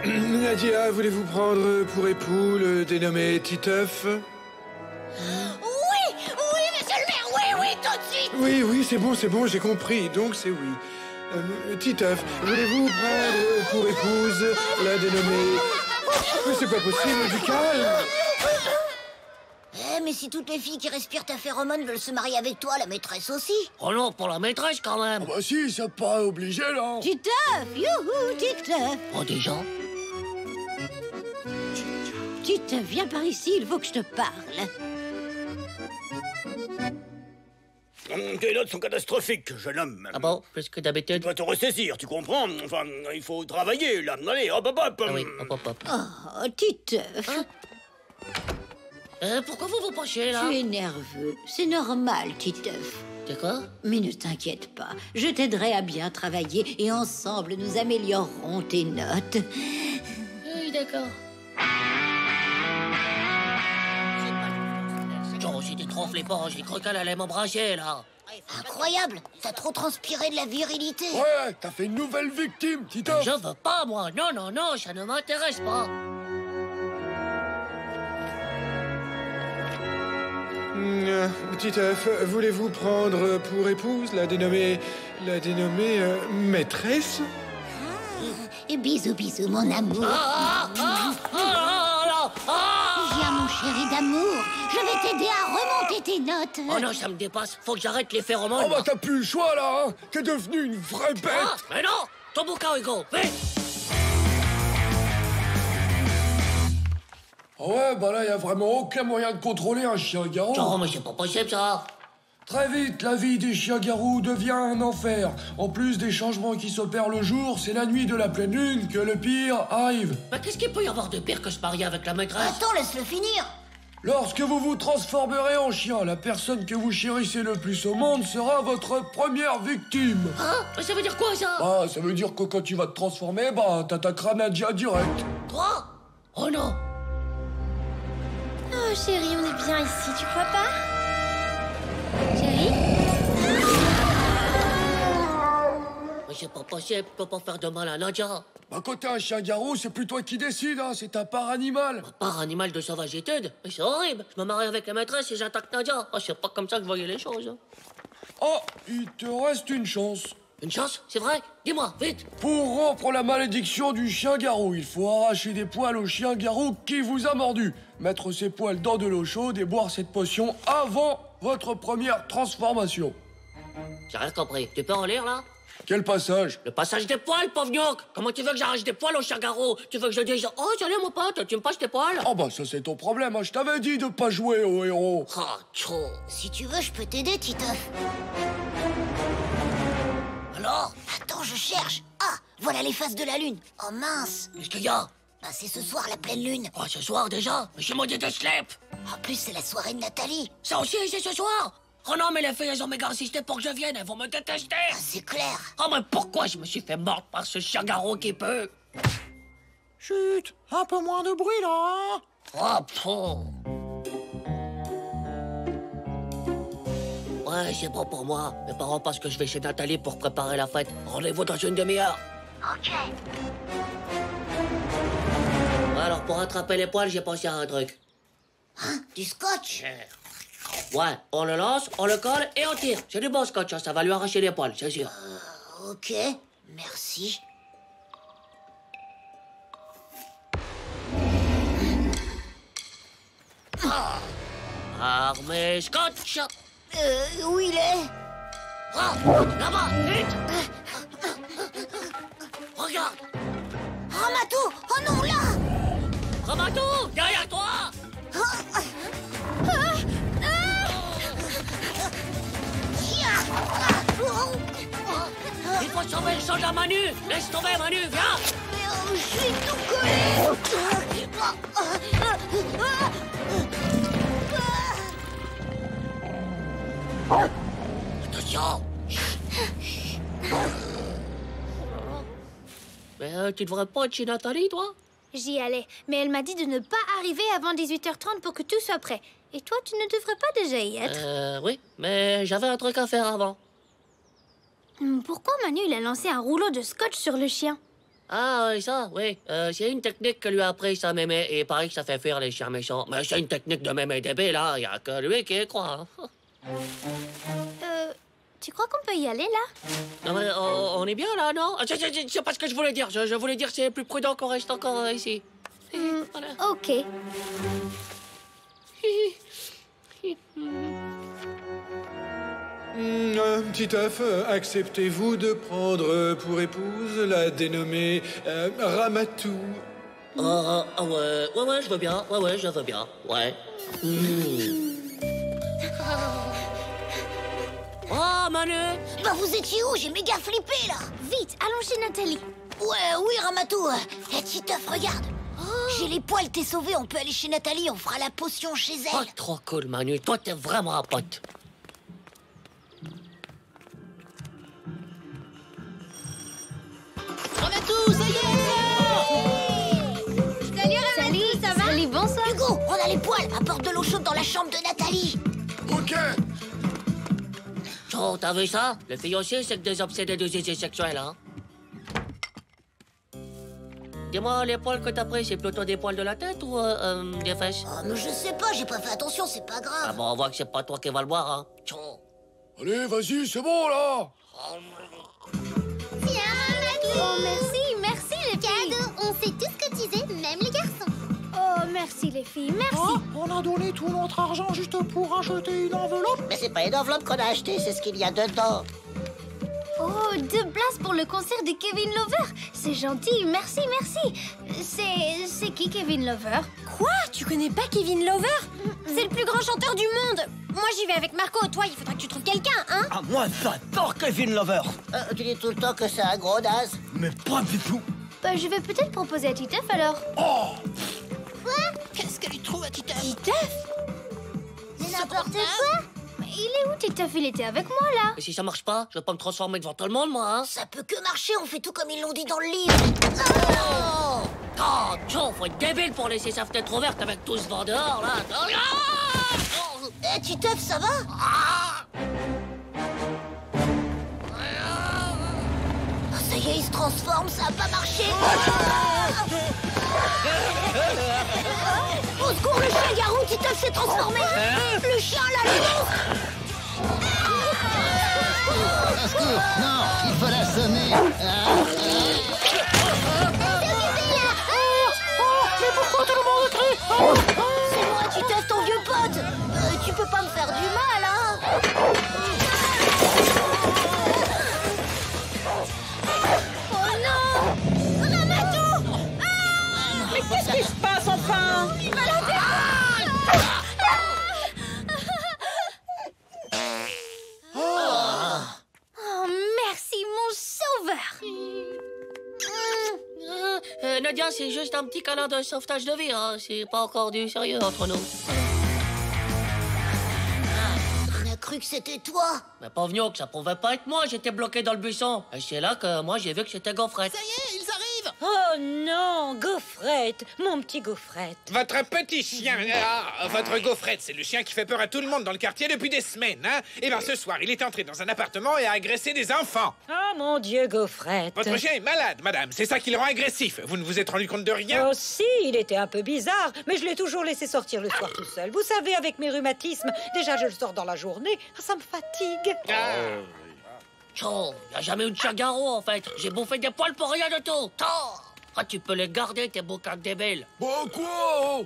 Nadia, voulez-vous prendre pour époux le dénommé Titeuf? Oui, monsieur le maire, oui, tout de suite. Oui, c'est bon, j'ai compris, donc c'est oui. Titeuf, voulez-vous prendre pour épouse la dénommée... Mais c'est pas possible, du calme. Mais si toutes les filles qui respirent ta phéromone veulent se marier avec toi, la maîtresse aussi. Oh non, pour la maîtresse quand même. Bah si, ça paraît obligé, là. Titeuf, youhou, Titeuf. Oh, déjà? Titeuf, viens par ici, il faut que je te parle. Tes notes sont catastrophiques, jeune homme. Ah bon? Plus que d'habitude? Tu dois te ressaisir, tu comprends? Enfin, il faut travailler, là. Allez, hop. Ah oui, hop. Oh, Titeuf. Pourquoi vous vous penchez, là? Tu es nerveux. C'est normal, Titeuf. C'est quoi? Mais ne t'inquiète pas. Je t'aiderai à bien travailler et ensemble, nous améliorerons tes notes. Oui, d'accord. Oh, c'était trop flippant. J'ai cru qu'elle allait m'embrasser, là. Incroyable. T'as trop transpiré de la virilité. Ouais, t'as fait une nouvelle victime, Titeuf. Je veux pas, moi. Non, ça ne m'intéresse pas. Titeuf, voulez-vous prendre pour épouse la dénommée maîtresse? Et bisous, mon amour. Viens, mon chéri d'amour. Je vais t'aider à remonter tes notes. Oh non, ça me dépasse. Faut que j'arrête les phéromones. Oh bah t'as plus le choix, là, hein. T'es devenu une vraie bête. Ah, mais non. Ton bouquin, Hugo, vite. Ouais, bah là, y a vraiment aucun moyen de contrôler un chien-garou. Oh, mais c'est pas possible, ça. Très vite, la vie des chiens-garous devient un enfer. En plus des changements qui s'opèrent le jour, c'est la nuit de la pleine lune que le pire arrive. Mais qu'est-ce qu'il peut y avoir de pire que se marier avec la maîtresse? Attends, laisse-le finir. Lorsque vous vous transformerez en chien, la personne que vous chérissez le plus au monde sera votre première victime. Hein? Mais ça veut dire quoi, ça? Bah, ça veut dire que quand tu vas te transformer, bah, t'attaqueras Nadia direct. Quoi? Oh non. Oh, chérie, on est bien ici, tu crois pas? Chérie? Mais c'est pas possible, je peux pas faire de mal à Nadia. Bah, quand t'es un chien-garou, c'est plus toi qui décides, hein, c'est ta part animale. Ma part animale de sauvagitude? Mais c'est horrible. Je me marie avec la maîtresse et j'attaque Nadia. Oh, c'est pas comme ça que je voyais les choses. Oh, il te reste une chance. Une chance? C'est vrai? Dis-moi, vite. Pour rompre la malédiction du chien-garou, il faut arracher des poils au chien-garou qui vous a mordu, mettre ses poils dans de l'eau chaude et boire cette potion avant votre première transformation. J'ai rien compris. Tu peux en lire, là? Quel passage? Le passage des poils, pauvre gnoc. Comment tu veux que j'arrache des poils au chien-garou? Tu veux que je dise « Oh, salut, mon pote, tu me passes tes poils ?» Oh bah ça c'est ton problème, hein. Je t'avais dit de pas jouer au héros. Ah, tchou. Si tu veux, je peux t'aider, Titeuf. Alors? Attends, je cherche. Ah, voilà les faces de la lune. Oh mince. Qu'est-ce qu'il y a? Bah c'est ce soir la pleine lune. Oh, ce soir déjà? Mais j'ai maudit de slip. En plus, c'est la soirée de Nathalie. Ça aussi, c'est ce soir? Oh non, mais les filles, elles ont méga insisté pour que je vienne. Elles vont me détester. Ah, c'est clair. Oh, mais pourquoi je me suis fait mordre par ce chien-garou qui peut? Chut, un peu moins de bruit, là, hein? Oh, pfff. Ouais, c'est bon pour moi. Mes parents pensent que je vais chez Nathalie pour préparer la fête. Rendez-vous dans une demi-heure. Ok. Alors, pour attraper les poils, j'ai pensé à un truc. Hein? Du scotch? Ouais, on le lance, on le colle et on tire. C'est du bon scotch, hein, ça va lui arracher les poils, c'est sûr. Ok, merci. Armée scotch. Où il est? Ah, là-bas, vite. Regarde. Ramatou! Oh non, là! Ramatou, derrière toi. Il faut sauver le soldat Manu. Laisse tomber, Manu, viens. Mais je suis tout collé. Attention. Mais tu devrais pas être chez Nathalie, toi? J'y allais, mais elle m'a dit de ne pas arriver avant 18h30 pour que tout soit prêt. Et toi, tu ne devrais pas déjà y être. Oui, mais j'avais un truc à faire avant. Pourquoi Manu, il a lancé un rouleau de scotch sur le chien? Ah, ça, oui. C'est une technique que lui a appris sa mémé, et il paraît que ça fait fuir les chiens méchants. Mais c'est une technique de mémé débile, là. Il n'y a que lui qui y croit. Tu crois qu'on peut y aller, là? Non, mais on est bien, là, non? C'est pas ce que je voulais dire. Je voulais dire c'est plus prudent qu'on reste encore ici. Voilà. Ok. Petit œuf, acceptez-vous de prendre pour épouse la dénommée Ramatou? Ouais, je veux bien. Ouais, je veux bien. Ouais. Oh, Manu! Bah, vous étiez où? J'ai méga flippé, là! Vite, allons chez Nathalie. Oui, Ramatou. Titeuf, regarde. J'ai les poils, t'es sauvé. On peut aller chez Nathalie, on fera la potion chez elle. Oh, trop cool, Manu. Toi, t'es vraiment un pote. Ramatou, ça y est! Salut, Ramatou, ça va? Salut, bonsoir. Hugo, on a les poils. Apporte de l'eau chaude dans la chambre de Nathalie. Ok. Oh, t'as vu ça? Le fiancé, c'est que des obsédés de zizi sexuels, hein? Dis-moi, les poils que t'as pris, c'est plutôt des poils de la tête ou des fesses? Oh, mais je sais pas, j'ai pas fait attention, c'est pas grave. Ah bon, on voit que c'est pas toi qui va le boire, hein? Allez, vas-y, c'est bon, là. Tiens, Ramatou. Oh, merci les filles. Cadeau, on sait tout ce que tu sais, même les garçons. Oh, merci les filles, merci. On a donné tout notre argent juste pour acheter une enveloppe. Mais c'est pas une enveloppe qu'on a achetée, c'est ce qu'il y a dedans. Oh, 2 places pour le concert de Kevin Lover. C'est gentil, merci. C'est qui Kevin Lover? Quoi? Tu connais pas Kevin Lover? C'est le plus grand chanteur du monde. Moi, j'y vais avec Marco. Toi, il faudra que tu trouves quelqu'un, hein? Ah, moi, j'adore Kevin Lover. Tu dis tout le temps que c'est un gros naze. Mais pas du tout. Bah, je vais peut-être proposer à Titeuf alors. Oh! Quoi? Qu'est-ce qu'elle y trouve à Titeuf? Titeuf? C'est n'importe quoi. Il est où Titeuf? Il était avec moi là. Et si ça marche pas, je vais pas me transformer devant tout le monde, moi, hein? Ça peut que marcher, on fait tout comme ils l'ont dit dans le livre. Oh, Joe, faut être débile pour laisser sa fenêtre ouverte avec tout ce vent dehors, là. Titeuf, ça va? Ça y est, il se transforme, ça a pas marché. Au secours, le chien-garou, Titeuf s'est transformé. Le chien, là, le monstre. Au secours! Non, il faut l'assommer. Mais pourquoi tout le monde crie? C'est moi, Titeuf, ton vieux pote. Tu peux pas me faire du mal, hein? Oh non! Ramatou! Mais qu'est-ce qui se passe enfin? Il va la faire! Oh, merci, mon sauveur! Nadia, c'est juste un petit câlin de sauvetage de vie, hein. C'est pas encore du sérieux entre nous. On a cru que c'était toi. Mais pas venu que ça pouvait pas être moi, j'étais bloqué dans le buisson. Et c'est là que moi j'ai vu que c'était Gaufrette. Ça y est, ils arrivent! Oh non, Gaufrette, mon petit Gaufrette. Votre petit chien, votre Gaufrette, c'est le chien qui fait peur à tout le monde dans le quartier depuis des semaines, hein? Et bien ce soir, il est entré dans un appartement et a agressé des enfants. Oh mon Dieu, Gaufrette. Votre chien est malade, madame, c'est ça qui le rend agressif. Vous ne vous êtes rendu compte de rien? Oh si, il était un peu bizarre, mais je l'ai toujours laissé sortir le soir tout seul. Vous savez, avec mes rhumatismes, déjà je le sors dans la journée, ça me fatigue. Oh, y a jamais eu de chien-garou en fait. J'ai bouffé des poils pour rien de tout. Ah, tu peux les garder, tes bouquins débiles. Bah quoi?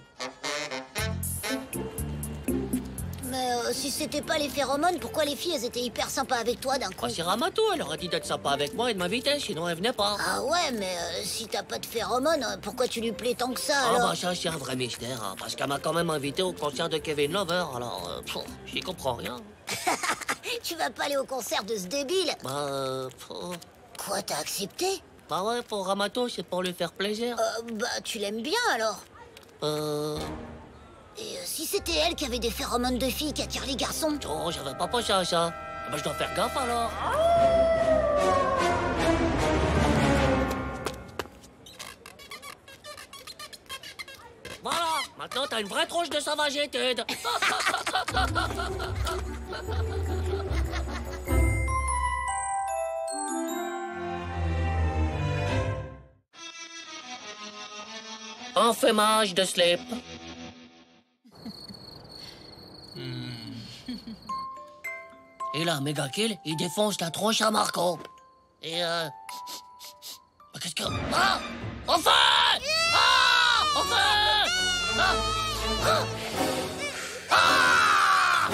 Mais si c'était pas les phéromones, pourquoi les filles, elles étaient hyper sympas avec toi d'un coup? C'est Ramatou, elle aurait dit d'être sympa avec moi et de m'inviter, sinon elle venait pas. Ah ouais, mais si t'as pas de phéromones, pourquoi tu lui plais tant que ça, Ah alors? bah ça, c'est un vrai mystère, hein, parce qu'elle m'a quand même invité au concert de Kevin Lover, alors j'y comprends rien. Tu vas pas aller au concert de ce débile? Bah... Quoi, t'as accepté? Bah ouais, pour Ramatou, c'est pour lui faire plaisir. Bah, tu l'aimes bien, alors? Et si c'était elle qui avait des phéromones de filles qui attirent les garçons? Oh, j'avais pas pensé à ça. Bah, je dois faire gaffe, alors. Maintenant, t'as une vraie tronche de sauvagitude. Enfumage de slip. Et là, Mega Kill, il défonce la tronche à Marco. Et qu'est-ce que... Ah! Enfin! Ah! Enfin! Ah! Ah!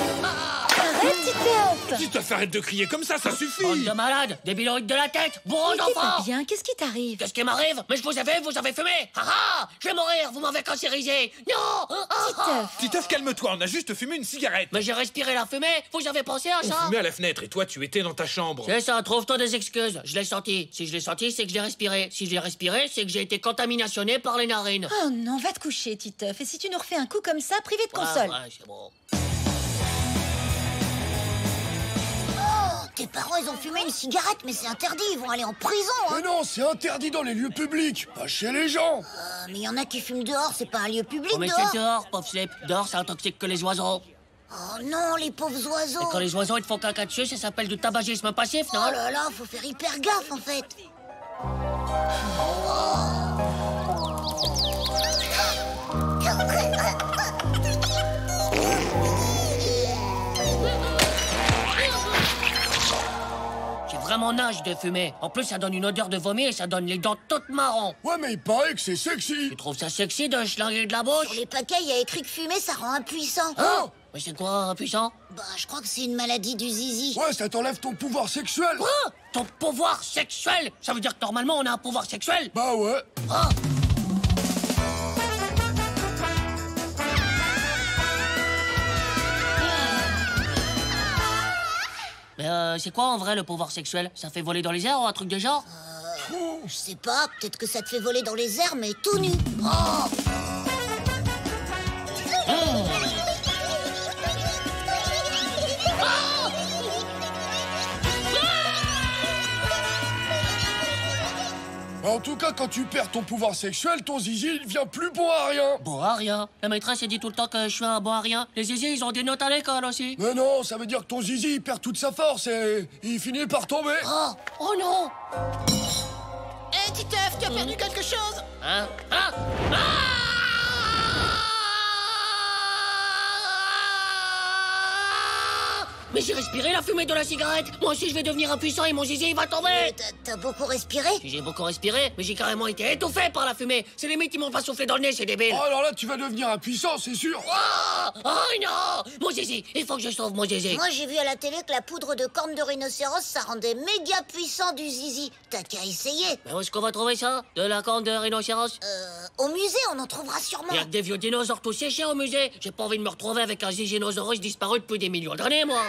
Arrête, Titeuf! Titeuf, arrête de crier comme ça suffit! Bande de malades, débiloïdes de la tête, bourreaux T'es pas d'enfants! bien, qu'est-ce qui t'arrive? Qu'est-ce qui m'arrive? Mais je vous avez fumé! Ah ah! Je vais mourir, vous m'avez cancérisé! Non! Titeuf! Titeuf, calme-toi, on a juste fumé une cigarette! Mais j'ai respiré la fumée, vous avez pensé à On ça? fumait à la fenêtre et toi, tu étais dans ta chambre. C'est ça, trouve-toi des excuses. Je l'ai senti. Si je l'ai senti, c'est que je l'ai respiré. Si je l'ai respiré, c'est que j'ai été contaminationné par les narines. Oh non, va te coucher, Titeuf. Et si tu nous refais un coup comme ça, privé de console? Ouais, c'est bon. Tes parents, ils ont fumé une cigarette, mais c'est interdit, ils vont aller en prison, hein. Mais non, c'est interdit dans les lieux publics, pas chez les gens. Mais il y en a qui fument dehors, c'est pas un lieu public, Oh, mais dehors. c'est dehors, pauvre slip. Dehors, c'est un toxique que les oiseaux. Oh non, les pauvres oiseaux. Et quand les oiseaux, ils te font caca dessus, ça s'appelle du tabagisme passif, non? Oh là là, faut faire hyper gaffe, en fait. J'ai vraiment nage de fumer. En plus, ça donne une odeur de vomi et ça donne les dents toutes marron. Ouais, mais il paraît que c'est sexy. Tu trouves ça sexy de schlinguer de la bouche? Sur les paquets, il y a écrit que fumer, ça rend impuissant. Hein? Mais c'est quoi, impuissant? Bah, je crois que c'est une maladie du zizi. Ouais, ça t'enlève ton pouvoir sexuel. Quoi? Ton pouvoir sexuel? Ça veut dire que normalement, on a un pouvoir sexuel? Bah ouais. Ah! Mais c'est quoi en vrai le pouvoir sexuel? Ça fait voler dans les airs ou un truc de genre? Je sais pas, peut-être que ça te fait voler dans les airs, mais tout nu. Oh! En tout cas, quand tu perds ton pouvoir sexuel, ton zizi, il devient plus bon à rien. Bon à rien. La maîtresse, elle dit tout le temps que je suis un bon à rien. Les zizi, ils ont des notes à l'école aussi. Mais non, ça veut dire que ton zizi, il perd toute sa force et il finit par tomber. Oh, oh non! Hé, Titeuf, tu as perdu quelque chose? Hein? Ah! Ah! Mais j'ai respiré la fumée de la cigarette. Moi aussi, je vais devenir impuissant et mon zizi, il va tomber. T'as beaucoup respiré? J'ai beaucoup respiré, mais j'ai carrément été étouffé par la fumée. C'est les mecs qui m'ont pas soufflé dans le nez, c'est débile. Oh, alors là, tu vas devenir impuissant, c'est sûr. Oh, oh non! Mon zizi, il faut que je sauve mon zizi. Moi, j'ai vu à la télé que la poudre de corne de rhinocéros, ça rendait méga puissant du zizi. T'as qu'à essayer. Mais où est-ce qu'on va trouver ça? De la corne de rhinocéros? Au musée, on en trouvera sûrement. Il y a que des vieux dinosaures tout séchés au musée. J'ai pas envie de me retrouver avec un zizinosaurus disparu depuis des millions d'années, moi.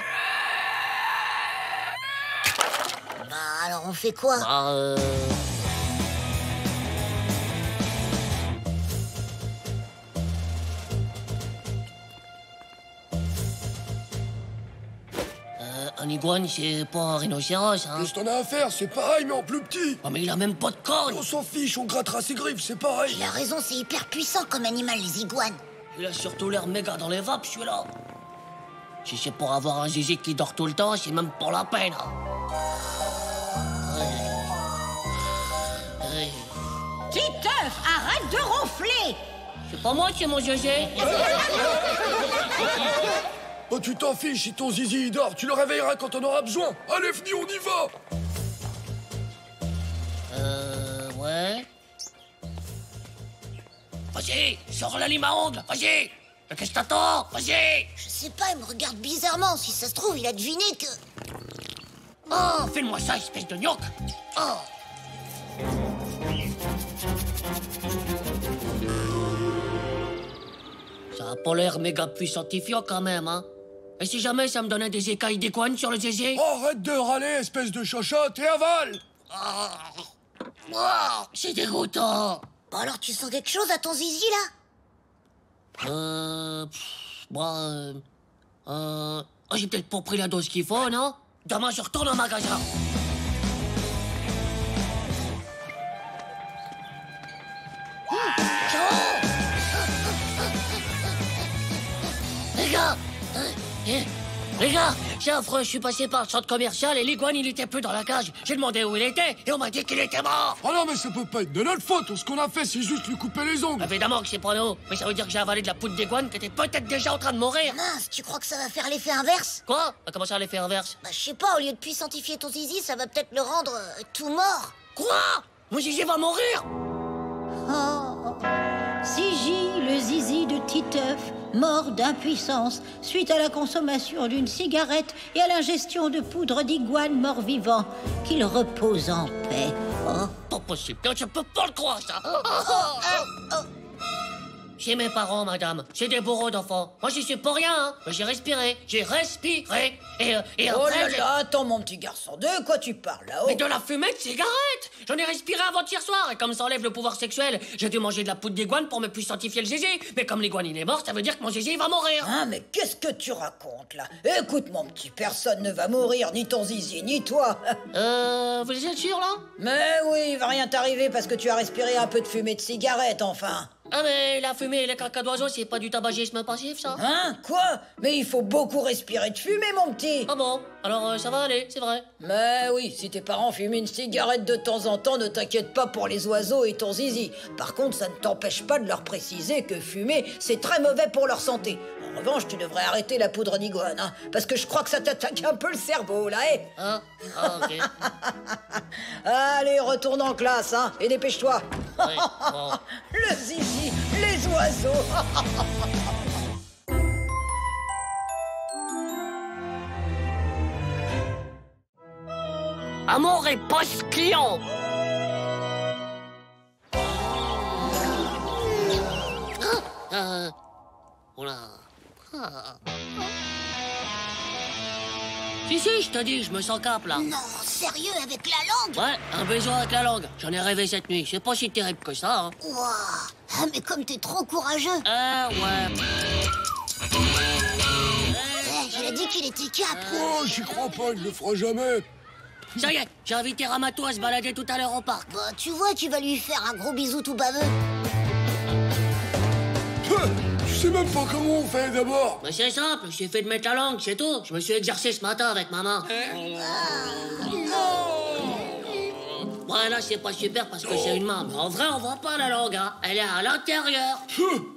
Bah, alors on fait quoi? Un iguane, c'est pas un rhinocéros, hein? Qu'est-ce que t'en as à faire? C'est pareil, mais en plus petit. Oh, mais il a même pas de corne. On s'en fiche, on grattera ses griffes, c'est pareil. Il a raison, c'est hyper puissant comme animal, les iguanes. Il a surtout l'air méga dans les vapes, celui-là. Si c'est pour avoir un zizi qui dort tout le temps, c'est même pour la peine. Titeuf, arrête de ronfler! C'est pas moi qui ai mon zizi. Oh, tu t'en fiches si ton zizi il dort, tu le réveilleras quand on aura besoin. Allez, venez, on y va. Ouais. Vas-y, sors la lime à ongles, vas-y. Qu'est-ce que t'attends? Vas-y. Je sais pas, il me regarde bizarrement. Si ça se trouve, il a deviné que... Oh, fais-moi ça, espèce de gnoc. Oh. Ça a pas l'air méga puissantifiant quand même, hein. Et si jamais ça me donnait des écailles d'iguane sur le zizi? Oh, arrête de râler, espèce de chochotte, et avale. Oh, c'est dégoûtant. Bon, alors tu sens quelque chose à ton zizi, là? J'ai peut-être pas pris la dose qu'il faut, non? Demain, je retourne au magasin. c'est affreux, je suis passé par le centre commercial et l'iguane, il était plus dans la cage. J'ai demandé où il était et on m'a dit qu'il était mort. Oh non, mais ça peut pas être de notre faute. Ce qu'on a fait, c'est juste lui couper les ongles. Évidemment que c'est pas nous, mais ça veut dire que j'ai avalé de la poudre d'iguane qui était peut-être déjà en train de mourir. Mince, tu crois que ça va faire l'effet inverse? Quoi? Comment ça, l'effet inverse? Bah, je sais pas, au lieu de puissentifier ton zizi, ça va peut-être le rendre tout mort. Quoi? Mon zizi va mourir? Oh, Zizi, le zizi de Titeuf, mort d'impuissance suite à la consommation d'une cigarette et à l'ingestion de poudre d'iguane mort-vivant. Qu'il repose en paix. Oh. Pas possible, je peux pas le croire, ça. C'est mes parents, madame. C'est des bourreaux d'enfants. Moi, j'y suis pour rien, hein. Mais j'ai respiré. Et Oh après, là là, attends, mon petit garçon, de quoi tu parles là-haut? Mais de la fumée de cigarette. J'en ai respiré avant-hier soir. Et comme ça enlève le pouvoir sexuel, j'ai dû manger de la poudre d'iguane pour me puissentifier le zizi. Mais comme l'iguane, il est mort, ça veut dire que mon zizi va mourir. Hein, mais qu'est-ce que tu racontes, là? Écoute, mon petit, personne ne va mourir, ni ton zizi, ni toi. Vous êtes sûr, là? Mais oui, il va rien t'arriver parce que tu as respiré un peu de fumée de cigarette, enfin. Ah, mais la fumée et les caca d'oiseaux, c'est pas du tabagisme passif, ça? Hein? Quoi? Mais il faut beaucoup respirer de fumée, mon petit. Ah bon? Alors, ça va aller, c'est vrai. Mais oui, si tes parents fument une cigarette de temps en temps, ne t'inquiète pas pour les oiseaux et ton zizi. Par contre, ça ne t'empêche pas de leur préciser que fumer, c'est très mauvais pour leur santé. En revanche, tu devrais arrêter la poudre d'iguane, hein, parce que je crois que ça t'attaque un peu le cerveau, là, eh? Ah, ok. Allez, retourne en classe, hein, et dépêche-toi. Oui, bon. Le zizi, les oiseaux. Amour et post-client. Oula. Si, je te dis, je me sens cap, là. Non, sérieux, avec la langue? Ouais, un baiser avec la langue. J'en ai rêvé cette nuit. C'est pas si terrible que ça, hein. Ouah. Ah, mais comme t'es trop courageux. Ouais. Je l'ai dit qu'il était cap. Oh, j'y crois pas, il le fera jamais. Ça y est, j'ai invité Ramatou à se balader tout à l'heure au parc. Bah, tu vois, tu vas lui faire un gros bisou tout baveux. Je sais même pas comment on fait d'abord. Mais c'est simple, j'ai fait de mettre la langue, c'est tout. Je me suis exercé ce matin avec ma main. Ouais, là, c'est pas super parce que c'est une main. Mais en vrai, on voit pas la langue, hein. Elle est à l'intérieur.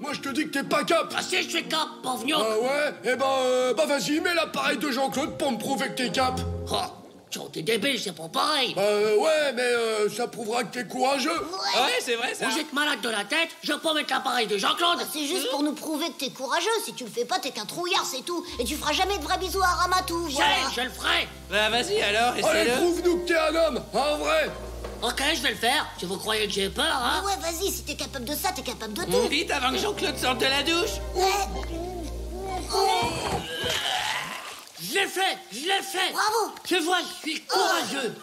Moi, je te dis que t'es pas cap. Ah si, je suis cap, pauvre gnocchi. Ah ouais? Eh ben, vas-y, mets l'appareil de Jean-Claude pour me prouver que t'es cap. Oh, t'es débile, c'est pas pareil. Ouais, mais ça prouvera que t'es courageux. Ouais, c'est vrai, ça. Vous êtes malade de la tête, je peux mettre l'appareil de Jean-Claude. Bah, c'est juste pour nous prouver que t'es courageux. Si tu le fais pas, t'es qu'un trouillard, c'est tout. Et tu feras jamais de vrais bisous à Ramatou, voilà. Je le ferai. Bah, vas-y, alors, Allez, essaie-le. prouve-nous que t'es un homme, en vrai. Ok, je vais le faire. Si vous croyez que j'ai peur, hein. Ah ouais, vas-y, si t'es capable de ça, t'es capable de tout. Vite, avant que Jean-Claude sorte de la douche. Je l'ai fait. Bravo. Tu vois, je suis courageux.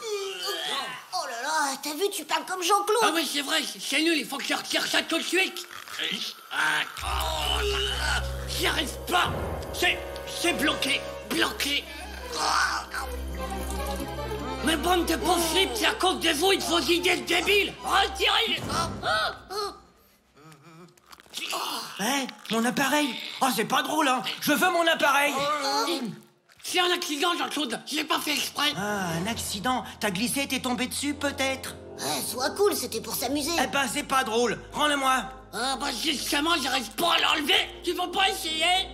Oh là là, t'as vu, tu parles comme Jean-Claude. Ah oui, c'est vrai, c'est nul, il faut que je retire ça tout de suite. J'y arrive pas. C'est bloqué. Mais bande de pauvres flips, c'est à cause de vous, il faut idées de débiles. Retirez. Hé, mon appareil. Oh, c'est pas drôle, hein. Je veux mon appareil. C'est un accident, Jean-Claude, je l'ai pas fait exprès. Ah, un accident. T'as glissé, t'es tombé dessus, peut-être. Ouais, sois cool, c'était pour s'amuser. Eh ben, c'est pas drôle. Rends-le-moi. Ah bah justement, j'arrive pas à l'enlever. Tu veux pas essayer?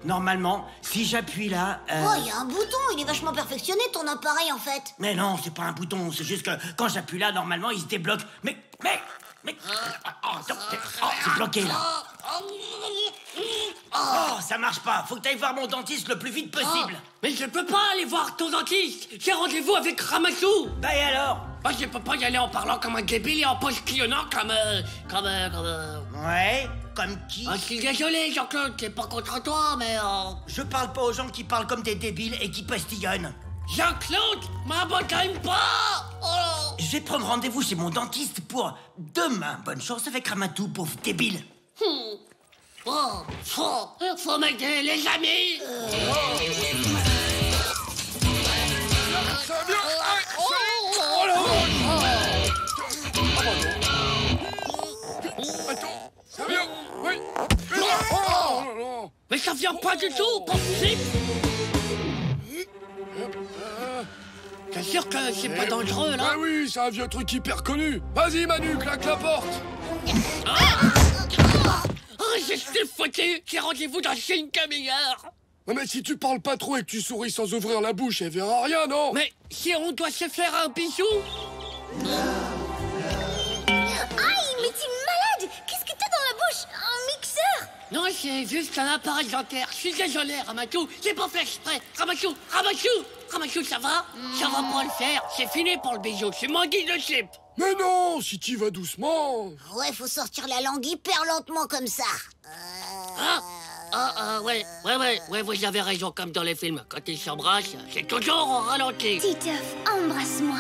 Normalement, si j'appuie là... Oh, il y a un bouton, il est vachement perfectionné ton appareil en fait. Mais non, c'est pas un bouton, c'est juste que quand j'appuie là, normalement, il se débloque. Mais... c'est bloqué là. Oh, ça marche pas. Faut que t'ailles voir mon dentiste le plus vite possible. Mais je peux pas aller voir ton dentiste. J'ai rendez-vous avec Ramatou. Bah et alors? Bah je peux pas y aller en parlant comme un débile et en postillonnant comme... Ouais, comme qui? Ah, je suis désolé, Jean-Claude, c'est pas contre toi, mais... Je parle pas aux gens qui parlent comme des débiles et qui postillonnent. Jean-Claude, m'abonne pas. Oh. Je vais prendre rendez-vous chez mon dentiste pour demain. Bonne chance avec Ramatou, pauvre débile. Faut m'aider, les amis. Ça va bien? Oh la vache! Attends, ça va bien? Oui. Mais ça vient pas du tout, pas possible. T'es sûr que c'est pas dangereux, là? Ah oui, c'est un vieux truc hyper connu. Vas-y, Manu, claque la porte. Je suis foutu. J'ai rendez-vous dans une demi-heure. Non mais si tu parles pas trop et que tu souris sans ouvrir la bouche, elle verra rien, non? Mais si on doit se faire un bisou? Aïe, mais t'es malade! Qu'est-ce que t'as dans la bouche? Un mixeur? Non, c'est juste un appareil dentaire. Je suis désolé, Ramatou. J'ai pas fait exprès. Ramatou, ça va? Ça va pas le faire. C'est fini pour le bisou. C'est mon guide de slip. Mais non, si tu vas doucement. Ouais, faut sortir la langue hyper lentement comme ça. Ouais, vous avez raison, comme dans les films. Quand ils s'embrassent, c'est toujours au ralenti. Titeuf, embrasse-moi.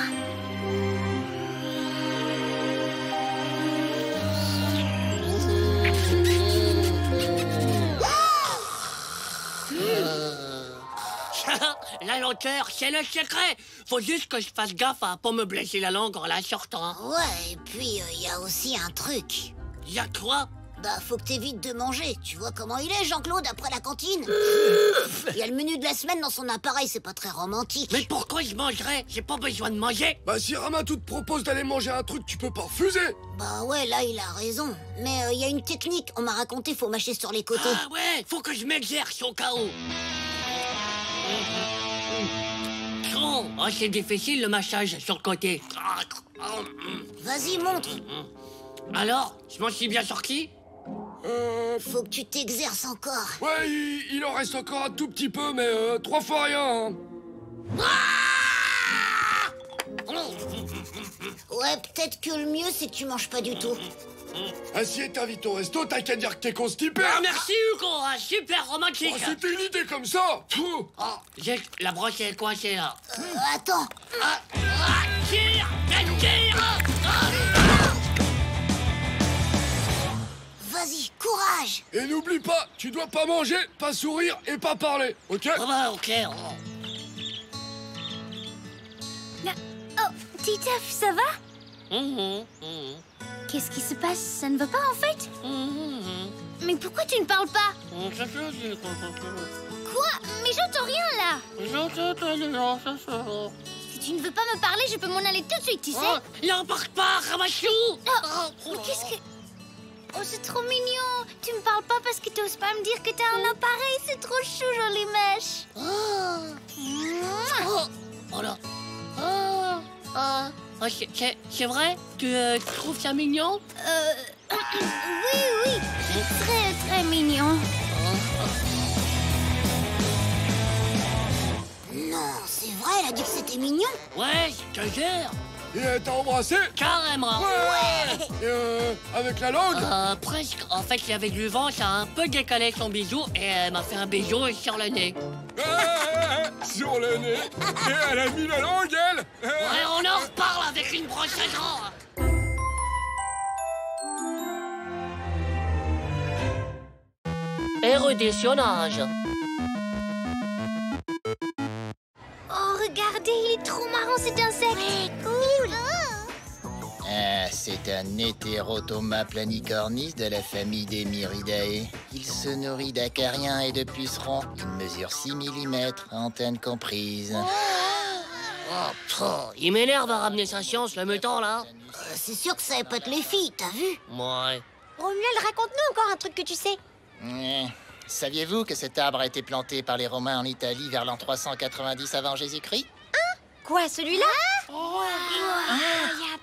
La lenteur, c'est le secret. Faut juste que je fasse gaffe à pas me blesser la langue en la sortant. Ouais, et puis il y a aussi un truc. Y'a quoi? Bah, faut que t'évites de manger. Tu vois comment il est, Jean-Claude, après la cantine? Il y a le menu de la semaine dans son appareil, c'est pas très romantique. Mais pourquoi je mangerais? J'ai pas besoin de manger. Bah si Ramatou te propose d'aller manger un truc, tu peux pas refuser. Bah ouais, là, il a raison. Mais il y a une technique, on m'a raconté, faut mâcher sur les côtés. Ah ouais, faut que je m'exerce au cas où. Oh, c'est difficile le mâchage sur le côté. Vas-y, montre. Alors, je m'en suis bien sorti? Faut que tu t'exerces encore. Ouais, il en reste encore un tout petit peu, mais 3 fois rien. Hein. Ouais, peut-être que le mieux, c'est que tu manges pas du tout. Ah, si elle t'invite au resto, t'as qu'à dire que t'es constipé. Ah, merci Hugo, super romantique. Oh, c'était une idée comme ça. J'ai la broche est coincée là. Attends. Tire. Vas-y, courage. Et n'oublie pas, tu dois pas manger, pas sourire et pas parler, ok? Ok. Oh, Titeuf, ça va? Qu'est-ce qui se passe? Ça ne va pas en fait? Mais pourquoi tu ne parles pas? Quoi? Mais j'entends rien là! Si tu ne veux pas me parler, je peux m'en aller tout de suite, tu sais? N'embarque pas, Ramachou! Mais qu'est-ce que... Oh, c'est trop mignon! Tu me parles pas parce que tu oses pas me dire que t'as un appareil, c'est trop chou, jolie mèche! Voilà. C'est vrai? Tu trouves ça mignon? Oui, c'est très, très mignon. Non, c'est vrai, elle a dit que c'était mignon. Ouais, je te jure. Et elle t'a embrassé? Carrément. Ouais. Et avec la langue? Presque. En fait, il y avait du vent, ça a un peu décalé son bisou et elle m'a fait un bisou sur le nez. Sur le nez? Et elle a mis la langue, elle? Ouais, on en reparle avec une brosse à dents. Éruditionnage. Oh, regardez, il est trop marrant cet insecte. Ouais, cool. C'est un Heterotoma planicornis de la famille des Myridae. Il se nourrit d'acariens et de pucerons. Il mesure 6 mm, antenne comprise. Il m'énerve à ramener sa science, le mutant, là. C'est sûr que ça épate les filles, t'as vu? Ouais. Romuald, raconte-nous encore un truc que tu sais. Saviez-vous que cet arbre a été planté par les Romains en Italie vers l'an 390 avant Jésus-Christ? Quoi, celui-là?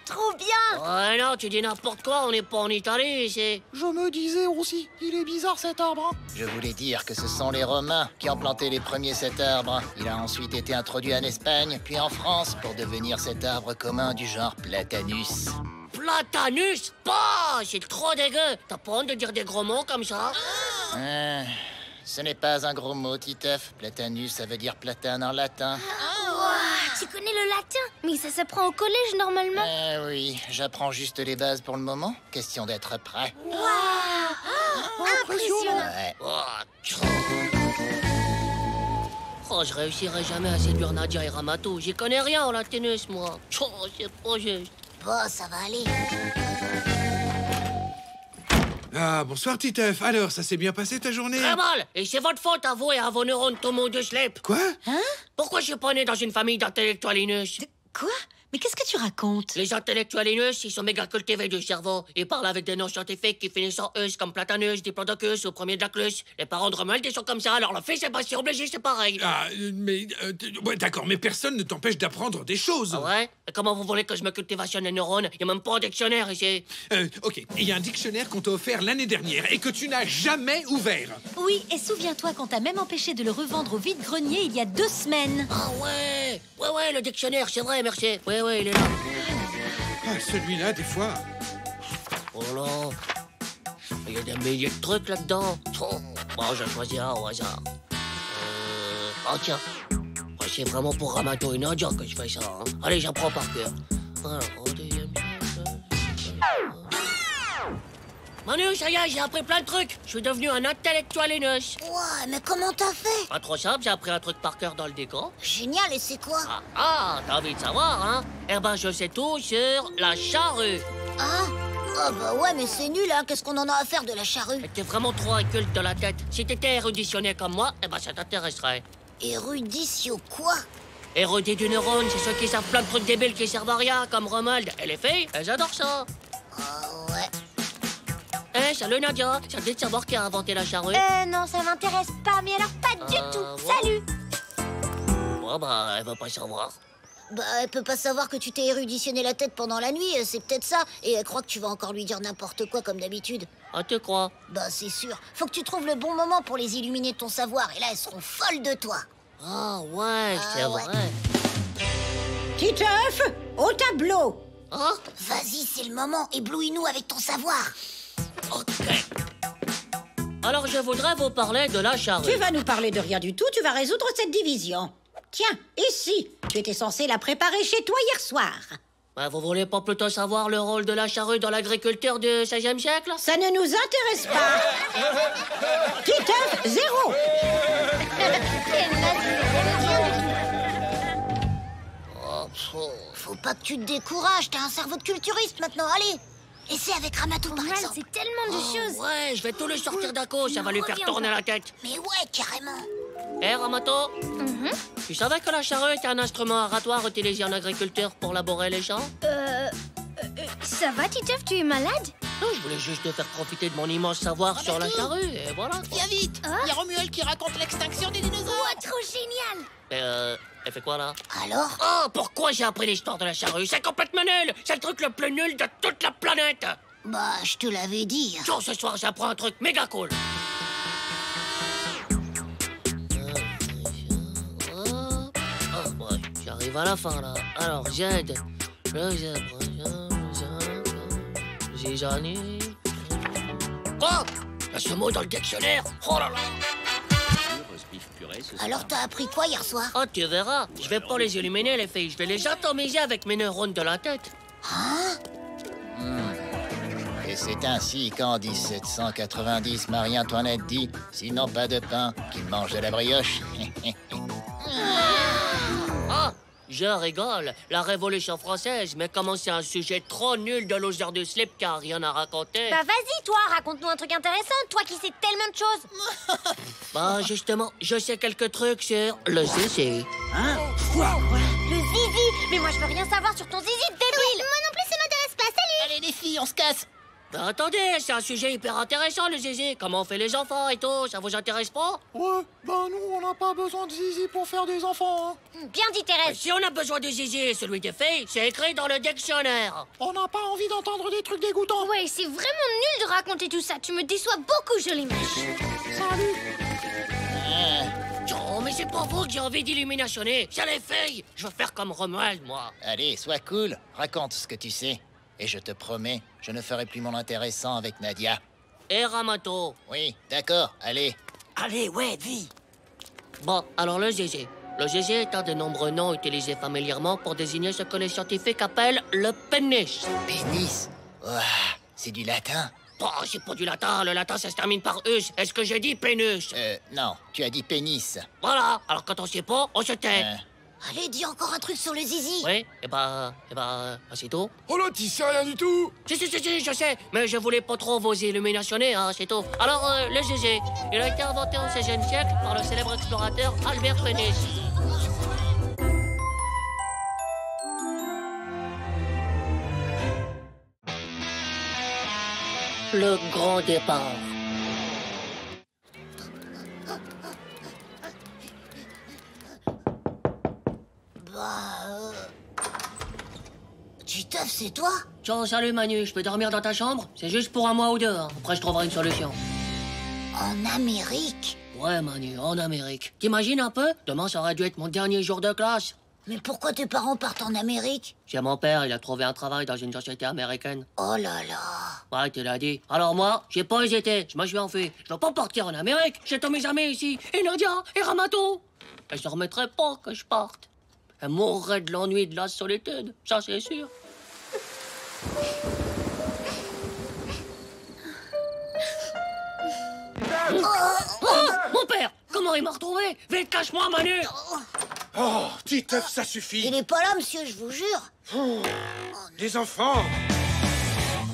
Trop bien! Ouais, non, tu dis n'importe quoi, on n'est pas en Italie, ici. Je me disais aussi, il est bizarre cet arbre. Je voulais dire que ce sont les Romains qui ont planté les premiers cet arbre. Il a ensuite été introduit en Espagne, puis en France, pour devenir cet arbre commun du genre Platanus. Platanus? Bah, c'est trop dégueu. T'as pas honte de dire des gros mots comme ça? Ce n'est pas un gros mot, Titeuf. Platanus, ça veut dire platane en latin. Tu connais le latin? Mais ça s'apprend au collège, normalement. Oui, j'apprends juste les bases pour le moment. Question d'être prêt. Impressionnant. Oh, je réussirai jamais à séduire Nadia et Ramatou. J'y connais rien en latinus, moi. Oh, c'est pas juste. Bon, ça va aller. Ah, bonsoir, Titeuf. Alors, ça s'est bien passé ta journée? Très mal. Et c'est votre faute à vous et à vos neurones tombés de slip. Quoi? Hein? Pourquoi je suis pas né dans une famille d'intellectualinus? Quoi? Mais qu'est-ce que tu racontes? Les intellectualinus, ils sont méga cultivés du cerveau. Ils parlent avec des noms scientifiques qui finissent en eus, comme Platanus, Diplodocus, au premier de la clus. Les parents de Romuald, ils sont comme ça, alors le fils Sébastien obligé, c'est pareil. Ah, mais... ouais, d'accord, mais personne ne t'empêche d'apprendre des choses. Ah ouais? Et comment vous voulez que je me cultivationne les neurones? Il n'y a même pas un dictionnaire ici. Ok, il y a un dictionnaire qu'on t'a offert l'année dernière et que tu n'as jamais ouvert. Oui, et souviens-toi qu'on t'a même empêché de le revendre au vide-grenier il y a 2 semaines. Ah ouais! Ouais, le dictionnaire, c'est vrai, merci. Ouais, il est là. Ah, celui-là, des fois... Oh là! Il y a des milliers de trucs là-dedans. Oh. Bon, je vais choisir un au hasard. Oh tiens. Ouais, c'est vraiment pour Ramato et Nadia que je fais ça. Hein. Allez, j'apprends par cœur. Alors, au deuxième... Manu, ça y est, j'ai appris plein de trucs. Je suis devenu un intellectualinus. Ouais, mais comment t'as fait? Pas trop simple, j'ai appris un truc par cœur dans le décan. Génial, et c'est quoi? T'as envie de savoir, hein? Eh ben, je sais tout sur la charrue. Ah? Ah bah ouais, mais c'est nul, hein. Qu'est-ce qu'on en a à faire de la charrue? T'es vraiment trop inculte de la tête. Si t'étais éruditionné comme moi, eh ben, ça t'intéresserait. Éruditio quoi? Érudit du neurone, c'est ceux qui savent plein de trucs débiles qui servent à rien, comme Romuald. Et les filles, elles adorent ça. Ouais. Eh, salut Nadia. Ça te dit de savoir qui a inventé la charrue? Non, ça m'intéresse pas, mais alors pas du tout. Salut. Ouais, bah, elle va pas savoir. Bah, elle peut pas savoir que tu t'es éruditionné la tête pendant la nuit, c'est peut-être ça. Et elle croit que tu vas encore lui dire n'importe quoi comme d'habitude. Ah, tu crois? Bah, c'est sûr. Faut que tu trouves le bon moment pour les illuminer de ton savoir, et là, elles seront folles de toi. Ah, ouais, c'est vrai. Titeuf, au tableau. Hein? Vas-y, c'est le moment. Éblouis-nous avec ton savoir. Ok. Alors, je voudrais vous parler de la charrue. Tu vas nous parler de rien du tout, tu vas résoudre cette division. Tiens, ici, tu étais censé la préparer chez toi hier soir. Bah, vous voulez pas plutôt savoir le rôle de la charrue dans l'agriculture du XVIe siècle? Ça ne nous intéresse pas. Titeuf, 0. Faut pas que tu te décourages, t'as un cerveau de culturiste maintenant, allez. Essaie avec Ramato, par exemple. C'est tellement de choses. Ouais, je vais tout lui sortir d'un coup, ça va lui faire tourner la tête. Mais ouais, carrément. Eh, Ramato, tu savais que la charrue était un instrument oratoire utilisé en agriculture pour labourer les champs? Ça va, Titeuf, tu es malade? Non, je voulais juste te faire profiter de mon immense savoir sur la charrue, et voilà. Viens vite. Il y a Romuald qui raconte l'extinction des dinosaures. Ouais, trop génial. Elle fait quoi, là? Alors? Oh, pourquoi j'ai appris l'histoire de la charrue? C'est complètement nul! C'est le truc le plus nul de toute la planète! Bah, je te l'avais dit. Tiens, ce soir, j'apprends un truc méga cool. Ouais, j'arrive à la fin, là. Alors, j'aide. Quoi? Il y a ce mot dans le dictionnaire. Oh là là! Alors, t'as appris quoi hier soir? Oh, tu verras. Je vais pas les illuminer, les filles. Je vais les atomiser avec mes neurones de la tête. Hein? Et c'est ainsi qu'en 1790, Marie-Antoinette dit « S'ils n'ont pas de pain, qu'ils mangent de la brioche. » Ah, je rigole. La Révolution française, mais comment c'est un sujet trop nul de loser de slip qui a rien à raconter. Bah vas-y, toi, raconte-nous un truc intéressant, toi qui sais tellement de choses. Bah justement, je sais quelques trucs sur le zizi. Hein? Quoi? Le zizi? Mais moi je veux rien savoir sur ton zizi, débile. Moi non plus, ça m'intéresse pas, salut. Allez les filles, on se casse. Bah attendez, c'est un sujet hyper intéressant, le zizi. Comment on fait les enfants et tout, ça vous intéresse pas? Ouais, bah nous, on n'a pas besoin de zizi pour faire des enfants, hein. Bien dit, Thérèse. Si on a besoin de zizi et celui des filles, c'est écrit dans le dictionnaire. On n'a pas envie d'entendre des trucs dégoûtants. Ouais, c'est vraiment nul de raconter tout ça. Tu me déçois beaucoup, jolie mèche. Salut. Oh, mais c'est pas vous que j'ai envie d'illuminationner, c'est les filles. Je veux faire comme Romuald, moi. Allez, sois cool, raconte ce que tu sais. Et je te promets, je ne ferai plus mon intéressant avec Nadia. Et Ramato. Oui, d'accord, allez. Allez, ouais, dis. Bon, alors le zizi. Le zizi est un des nombreux noms utilisés familièrement pour désigner ce que les scientifiques appellent le pénis. Pénis? Ouah, c'est du latin. Oh, c'est pas du latin. Le latin, ça se termine par us. Est-ce que j'ai dit pénis? Non, tu as dit pénis. Voilà. Alors quand on sait pas, on se tait. Allez, dis encore un truc sur le zizi. Oui, c'est tout. Oh là, tu sais rien du tout. Si, je sais, mais je voulais pas trop vous illuminationner, hein, c'est tout. Alors, le zizi, il a été inventé au XVIe siècle par le célèbre explorateur Albert Phoenix. Le grand départ. Titeuf, c'est toi? Ciao, salut Manu, je peux dormir dans ta chambre? C'est juste pour un mois ou deux, hein. Après je trouverai une solution. En Amérique? Ouais Manu, en Amérique. T'imagines un peu? Demain ça aurait dû être mon dernier jour de classe. Mais pourquoi tes parents partent en Amérique? Chez mon père, il a trouvé un travail dans une société américaine. Oh là là. Ouais, tu l'as dit. Alors moi, j'ai pas hésité, je me suis enfui. Je veux pas partir en Amérique, j'ai tous mes amis ici. Et Nadia, et Ramato. Et je ne remettrai pas que je parte. Elle mourrait de l'ennui et de la solitude, ça c'est sûr. Oh, mon père! Comment il m'a retrouvé? Vite, cache-moi, Manu! Oh, Titeuf, ça suffit. Il est pas là, monsieur, je vous jure. Les enfants.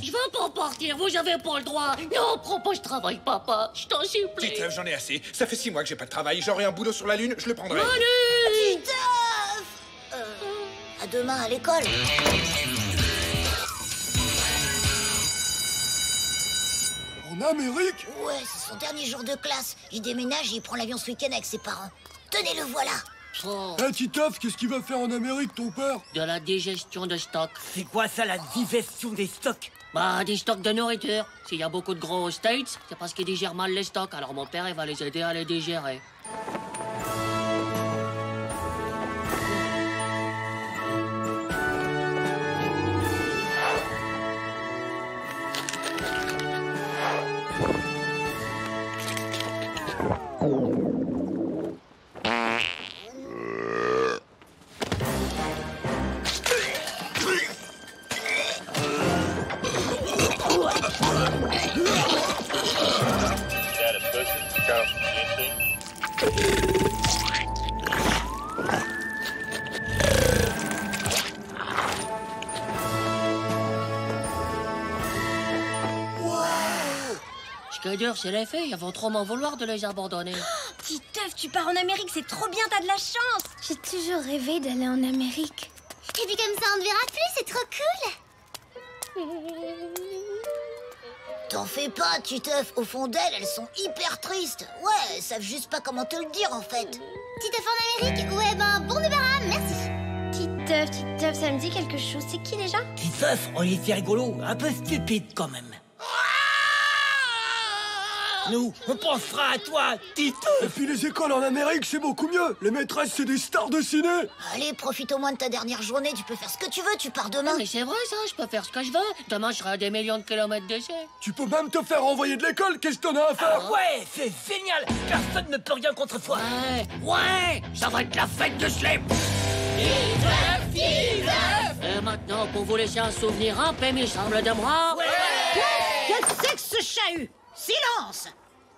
Je veux pas partir, vous avez pas le droit. Non, propos, je travaille, papa. Je t'en supplie. Titeuf, j'en ai assez. Ça fait 6 mois que j'ai pas de travail. J'aurai un boulot sur la Lune, je le prendrai. Manu! Titeuf! À demain, à l'école. En Amérique? Ouais, c'est son dernier jour de classe. Il déménage et il prend l'avion ce week-end avec ses parents. Tenez, le voilà. Oh, Eh, Titeuf, qu'est-ce qu'il va faire en Amérique, ton père? de la digestion de stock. C'est quoi ça, la digestion des stocks? Bah, des stocks de nourriture. S'il y a beaucoup de gros aux States, c'est parce qu'ils digèrent mal les stocks. Alors mon père, il va les aider à les digérer. Ce qui est dur, c'est les filles. Elles vont trop m'en vouloir de les abandonner. Titeuf, tu pars en Amérique, c'est trop bien, t'as de la chance. J'ai toujours rêvé d'aller en Amérique. Et puis comme ça, on ne verra plus, c'est trop cool. T'en fais pas, Titeuf. Au fond d'elles, elles sont hyper tristes. Ouais, elles savent juste pas comment te le dire, en fait. Titeuf en Amérique? Ouais, ben, bon débarras, merci. Titeuf, ça me dit quelque chose. C'est qui déjà? Titeuf, on était rigolo, un peu stupide quand même. Nous, on pensera à toi, Titeuf. Et puis les écoles en Amérique, c'est beaucoup mieux. Les maîtresses, c'est des stars de ciné. Allez, profite au moins de ta dernière journée. Tu peux faire ce que tu veux, tu pars demain. Mais c'est vrai, ça. Je peux faire ce que je veux. Demain, je serai à des millions de kilomètres d'ici. Tu peux même te faire renvoyer de l'école, qu'est-ce que t'en as à faire? Ah ouais, c'est génial. Personne ne peut rien contre toi. Ouais, ça va être la fête de slip. Et maintenant, pour vous laisser un souvenir impémissable de moi... Qu'est-ce que c'est que ce chahut? Silence!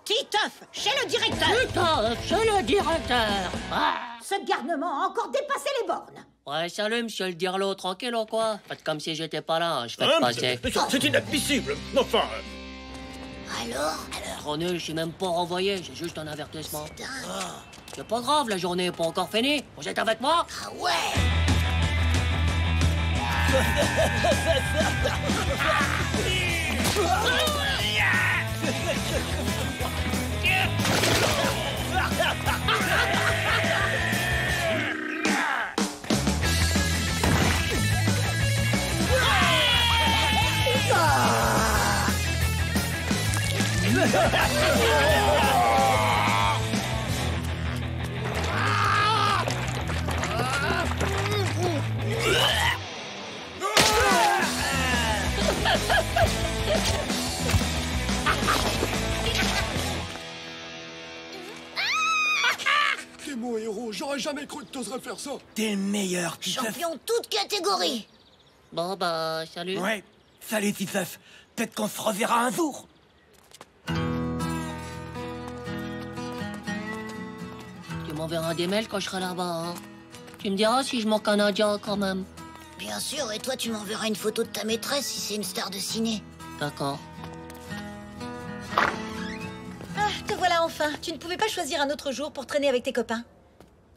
Titeuf, chez le directeur! Titeuf, chez le directeur! Ce garnement a encore dépassé les bornes! Ouais, salut, monsieur le dirlo, tranquille ou quoi? Faites comme si j'étais pas là, je fais passer. C'est inadmissible. Enfin... Alors? Trop nul, je suis même pas renvoyé, j'ai juste un avertissement. C'est pas grave, la journée est pas encore finie. Vous êtes avec moi? Ah ouais! T'es mon héros, j'aurais jamais cru que t'oserais faire ça. T'es le meilleur, Titeuf. Champion de toute catégorie. Bon, bah, salut. Ouais, salut, Titeuf. Peut-être qu'on se reverra un jour. Tu m'enverras des mails quand je serai là-bas, hein? Tu me diras si je manque un Indien quand même. Bien sûr, et toi tu m'enverras une photo de ta maîtresse si c'est une star de ciné. D'accord. Ah, te voilà enfin. Tu ne pouvais pas choisir un autre jour pour traîner avec tes copains.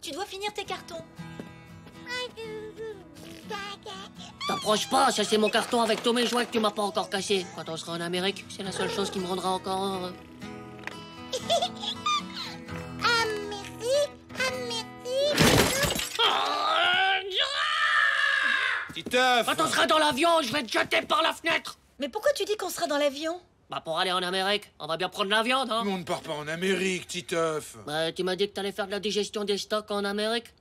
Tu dois finir tes cartons. T'approches pas, ça c'est mon carton avec tous mes jouets que tu m'as pas encore cassé. Quand on sera en Amérique, c'est la seule chose qui me rendra encore heureux. Ah, merci. Ah, merci. Titeuf! Quand on sera dans l'avion, je vais te jeter par la fenêtre. Mais pourquoi tu dis qu'on sera dans l'avion? Bah pour aller en Amérique, on va bien prendre l'avion, non? Mais on ne part pas en Amérique, Titeuf. Bah tu m'as dit que t'allais faire de la digestion des stocks en Amérique?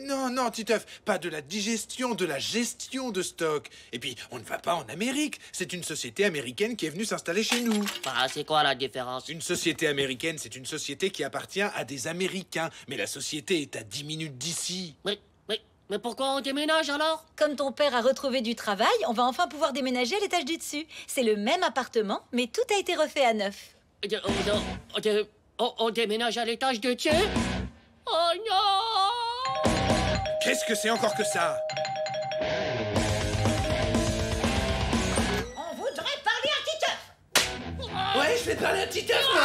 Non, non, Titeuf, pas de la digestion, de la gestion de stock. Et puis, on ne va pas en Amérique. C'est une société américaine qui est venue s'installer chez nous. Bah c'est quoi la différence? Une société américaine, c'est une société qui appartient à des Américains. Mais la société est à 10 minutes d'ici. Mais pourquoi on déménage alors? Comme ton père a retrouvé du travail, on va enfin pouvoir déménager à l'étage du dessus. C'est le même appartement, mais tout a été refait à neuf. On déménage à l'étage du dessus? Oh non! Qu'est-ce que c'est encore que ça? On voudrait parler à Titeuf. Ouais, je vais parler à Titeuf, moi.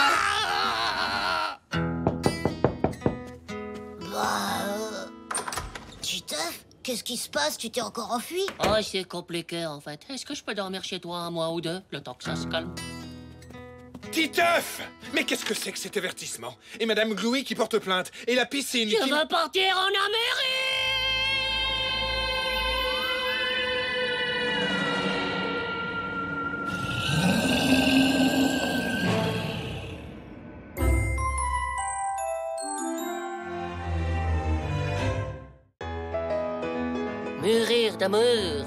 Titeuf, qu'est-ce qui se passe? Tu t'es encore enfui? Oh, c'est compliqué en fait. Est-ce que je peux dormir chez toi un mois ou deux, le temps que ça se calme? Titeuf! Mais qu'est-ce que c'est que cet avertissement? Et Madame Glouy qui porte plainte. Et la piscine Je qui... veux partir en Amérique! Mûrir d'amour.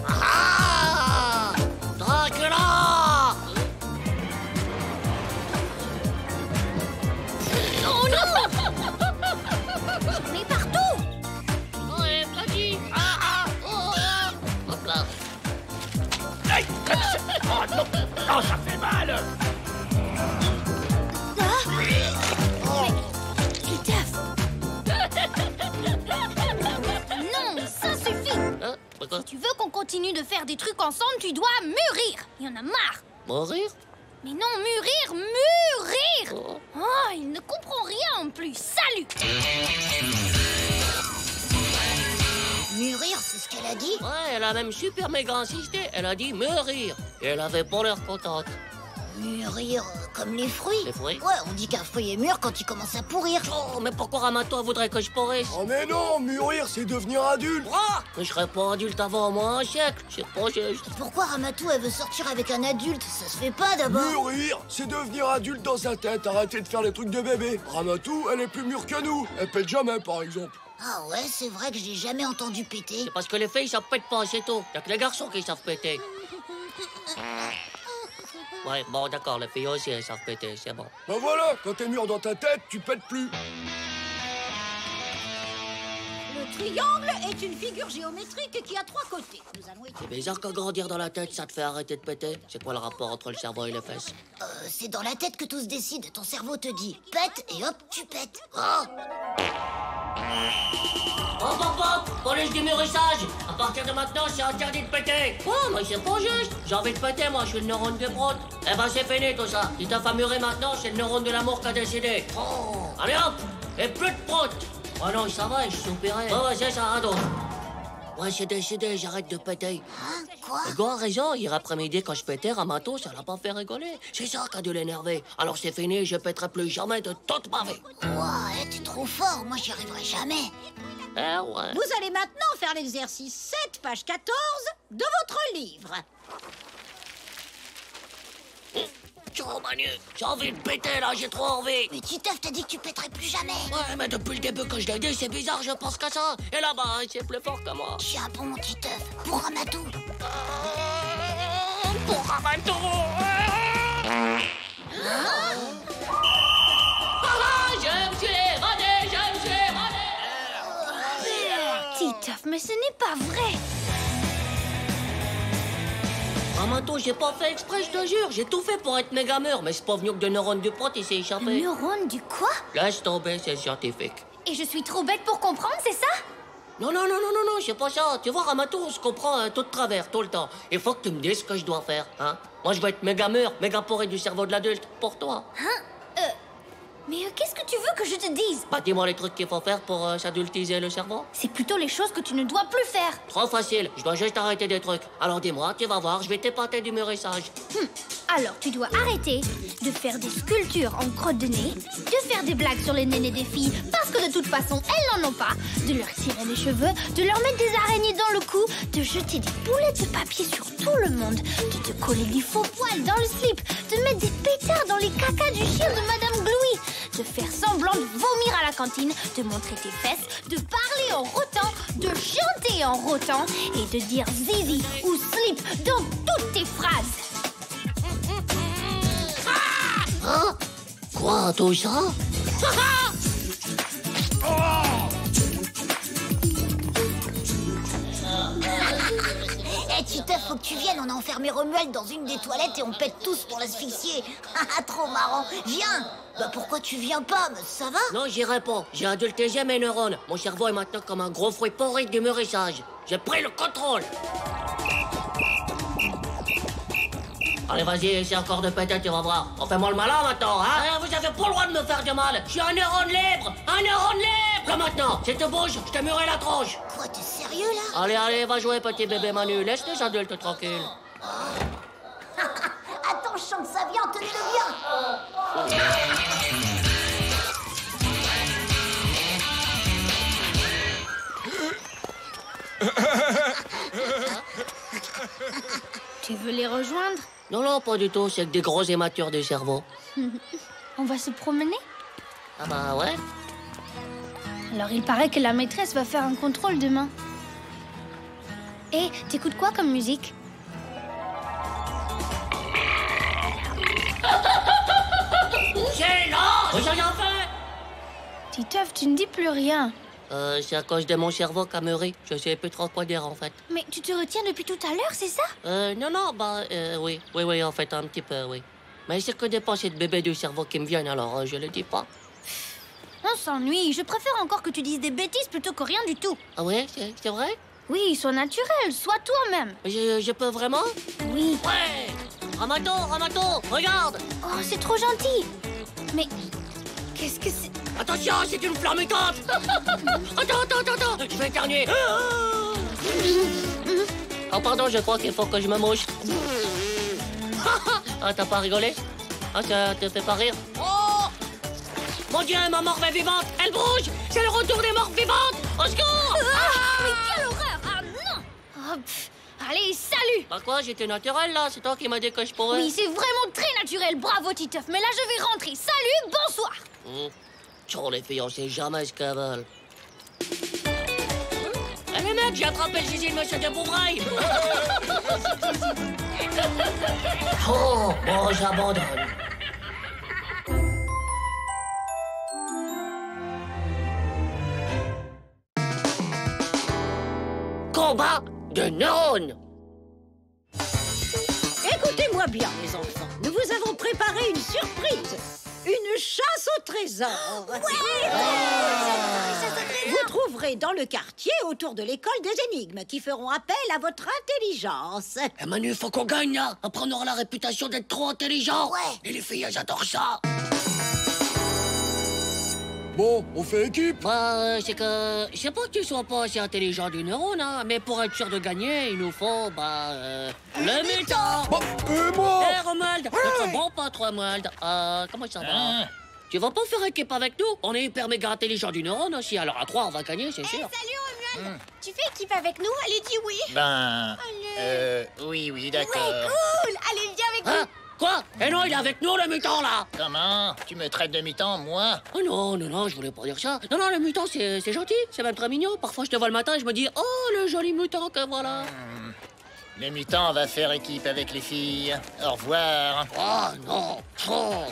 Ah! Dracula! Oh non! J'en ai partout. Ouais, vas-y. Hop là. Oh, ça fait mal! Non, ça suffit. Pourquoi? Si tu veux qu'on continue de faire des trucs ensemble, tu dois mûrir. Il y en a marre. Mourir? Mais non, mûrir. Oh, il ne comprend rien en plus. Salut. Mûrir, c'est ce qu'elle a dit? Ouais, elle a même super méga insisté. Elle a dit mûrir. Et elle avait pas l'air contente. Mûrir comme les fruits? Les fruits? Ouais, on dit qu'un fruit est mûr quand il commence à pourrir. Oh, mais pourquoi Ramato voudrait que je pourrisse? Oh mais non, mûrir c'est devenir adulte. Mais je serais pas adulte avant au moins un siècle. C'est pas juste. Pourquoi Ramatou, elle veut sortir avec un adulte? Ça se fait pas d'abord. Mûrir, c'est devenir adulte dans sa tête, arrêter de faire les trucs de bébé. Ramatou, elle est plus mûre que nous. Elle pète jamais, par exemple. Ah ouais, c'est vrai que je l'ai jamais entendu péter. C'est parce que les filles, ça pète pas assez tôt. Y'a que les garçons qui savent péter. Ouais, bon, d'accord, les filles aussi, elles savent péter, c'est bon. Ben voilà, quand t'es mûr dans ta tête, tu pètes plus. Le triangle est une figure géométrique qui a 3 côtés. Nous allons C'est bizarre que grandir dans la tête, ça te fait arrêter de péter. C'est quoi le rapport entre le cerveau et les fesses? C'est dans la tête que tout se décide. Ton cerveau te dit pète et hop, tu pètes. Oh! Hop, hop, hop! Police du mûrissage! À partir de maintenant, c'est interdit de péter! Oh, mais c'est pas juste! J'ai envie de péter, moi, je suis le neurone de Prout. Eh ben, c'est fini, tout ça. Si t'as pas mûri maintenant, c'est le neurone de l'amour qui a décidé. Oh! Allez, hop! Et plus de Prout! Oh non, ça va, je suis opéré. Oh, ouais, c'est ça, rien d'autre. Ouais, c'est décidé, j'arrête de péter. Hein? Quoi? Le gars a raison, hier après-midi, quand je pétais, Ramato, ça l'a pas fait rigoler. C'est ça qui a dû l'énerver. Alors c'est fini, je péterai plus jamais de toute ma vie. Ouah, t'es trop fort, moi j'y arriverai jamais. Eh ouais. Vous allez maintenant faire l'exercice 7, page 14 de votre livre. Oh, Manu, j'ai envie de péter là, j'ai trop envie. Mais Titeuf, t'as dit que tu pèterais plus jamais. Ouais, mais depuis le début que je l'ai dit, c'est bizarre, je pense qu'à ça. Et là-bas, c'est plus fort que moi. Tiens bon, Titeuf, pour Ramatou. Pour Ramatou. Je me suis évadé, je me suis évadé. Titeuf, mais ce n'est pas vrai. Ramato, j'ai pas fait exprès, je te jure. J'ai tout fait pour être méga mûr, mais c'est pas venu que de neurones du prot, il s'est échappé. Neurone du quoi? Laisse tomber, c'est scientifique. Et je suis trop bête pour comprendre, c'est ça? Non, c'est pas ça. Tu vois, Ramato, on se comprend tout de travers, tout le temps. Il faut que tu me dises ce que je dois faire, hein. Moi, je veux être méga mûr, méga poré du cerveau de l'adulte, pour toi. Hein? Mais qu'est-ce que tu veux que je te dise? Bah, dis-moi les trucs qu'il faut faire pour s'adultiser le cerveau. C'est plutôt les choses que tu ne dois plus faire. Trop facile, je dois juste arrêter des trucs. Alors dis-moi, tu vas voir, je vais t'épater du mûrissage. Alors, tu dois arrêter de faire des sculptures en crotte de nez, de faire des blagues sur les nénés des filles, parce que de toute façon, elles n'en ont pas, de leur tirer les cheveux, de leur mettre des araignées dans le cou, de jeter des boulettes de papier sur tout le monde, de te coller des faux poils dans le slip, de mettre des pétards dans les cacas du chien de Madame Glouy, de faire semblant de vomir à la cantine, de montrer tes fesses, de parler en rotant, de chanter en rotant et de dire zizi ou slip dans toutes tes phrases. Hein? Quoi, tout ça? Eh, Titeuf, faut que tu viennes, on a enfermé Romuald dans une des toilettes et on pète tous pour l'asphyxier. Trop marrant. Viens. Bah pourquoi tu viens pas? Ça va? Non, j'irai pas. J'ai adultésé mes neurones. Mon cerveau est maintenant comme un gros fruit porrique du mûrissage. J'ai pris le contrôle. Allez, vas-y, essaie encore de péter, tu vas voir. On fait moi le malin maintenant, hein? Vous avez pas le droit de me faire du mal. Je suis un neurone libre. Un neurone libre. Là maintenant, si tu bouges, je te muré la tronche. Quoi, t'es sérieux là? Allez, va jouer, petit bébé Manu. Laisse les adultes tranquilles. Attends, je sens que ça vient, tenez-le bien. Tu veux les rejoindre? Non, pas du tout. C'est que des gros immatures du cerveau. On va se promener? Ah bah ouais. Alors il paraît que la maîtresse va faire un contrôle demain. Et t'écoutes quoi comme musique? C'est là! J'ai rien fait! Titeuf, tu ne dis plus rien. C'est à cause de mon cerveau qu'a mûri. Je sais plus trop quoi dire, en fait. Mais tu te retiens depuis tout à l'heure, c'est ça? Non, oui, en fait, un petit peu, oui. Mais c'est que des pensées de bébé du cerveau qui me viennent, alors je le dis pas. On s'ennuie. Je préfère encore que tu dises des bêtises plutôt que rien du tout. Ah ouais, c'est vrai? Oui, sois naturel, sois toi-même. Je peux vraiment? Oui. Ouais! Ramato, regarde! Oh, c'est trop gentil. Mais qu'est-ce que c'est? Attention, c'est une flamme mutante! Attends, je vais éternuer. Oh pardon, je crois qu'il faut que je me mouche. Ah, t'as pas rigolé? Ah, ça te fait pas rire? Oh! Mon Dieu, ma morve est vivante! Elle bouge! C'est le retour des morts vivantes! Au secours! Mais quelle horreur! Ah non! Oh, allez, salut! Bah quoi, j'étais naturel là, c'est toi qui m'as dit que je pourrais. Oui, c'est vraiment très naturel, bravo Titeuf, mais là je vais rentrer. Salut, bonsoir! Sur les filles, on sait jamais ce qu'elles veulent. Allez mec, j'ai attrapé le zizi de monsieur de Bouvraille. Oh, bon, j'abandonne. Combat de neurones. Écoutez-moi bien, les enfants. Nous vous avons préparé une surprise. Une chasse au trésor. Vous trouverez dans le quartier, autour de l'école, des énigmes qui feront appel à votre intelligence. Eh Manu, faut qu'on gagne là. Après, on aura la réputation d'être trop intelligent. Ouais. Et les filles, elles adorent ça. Bon, on fait équipe. Bah, c'est que... Je sais pas que tu sois pas assez intelligent du neurone, hein, mais pour être sûr de gagner, il nous faut, le mutant. Bah, et moi? Eh, Romuald, notre bon pote Romuald. Comment ça va? Tu vas pas faire équipe avec nous? On est hyper méga intelligent du neurone aussi, alors à 3, on va gagner, c'est sûr. Salut Romuald! Tu fais équipe avec nous? Allez, dis oui! Oui, d'accord. Ouais, cool! Allez, viens avec nous! Quoi? Eh non, il est avec nous, le mutant, là! Comment? Tu me traites de mutant, moi? Oh non, je voulais pas dire ça. Non, le mutant, c'est gentil, c'est même très mignon. Parfois, je te vois le matin et je me dis, oh, le joli mutant que voilà. Le mutant va faire équipe avec les filles. Au revoir. Oh, non. Oh.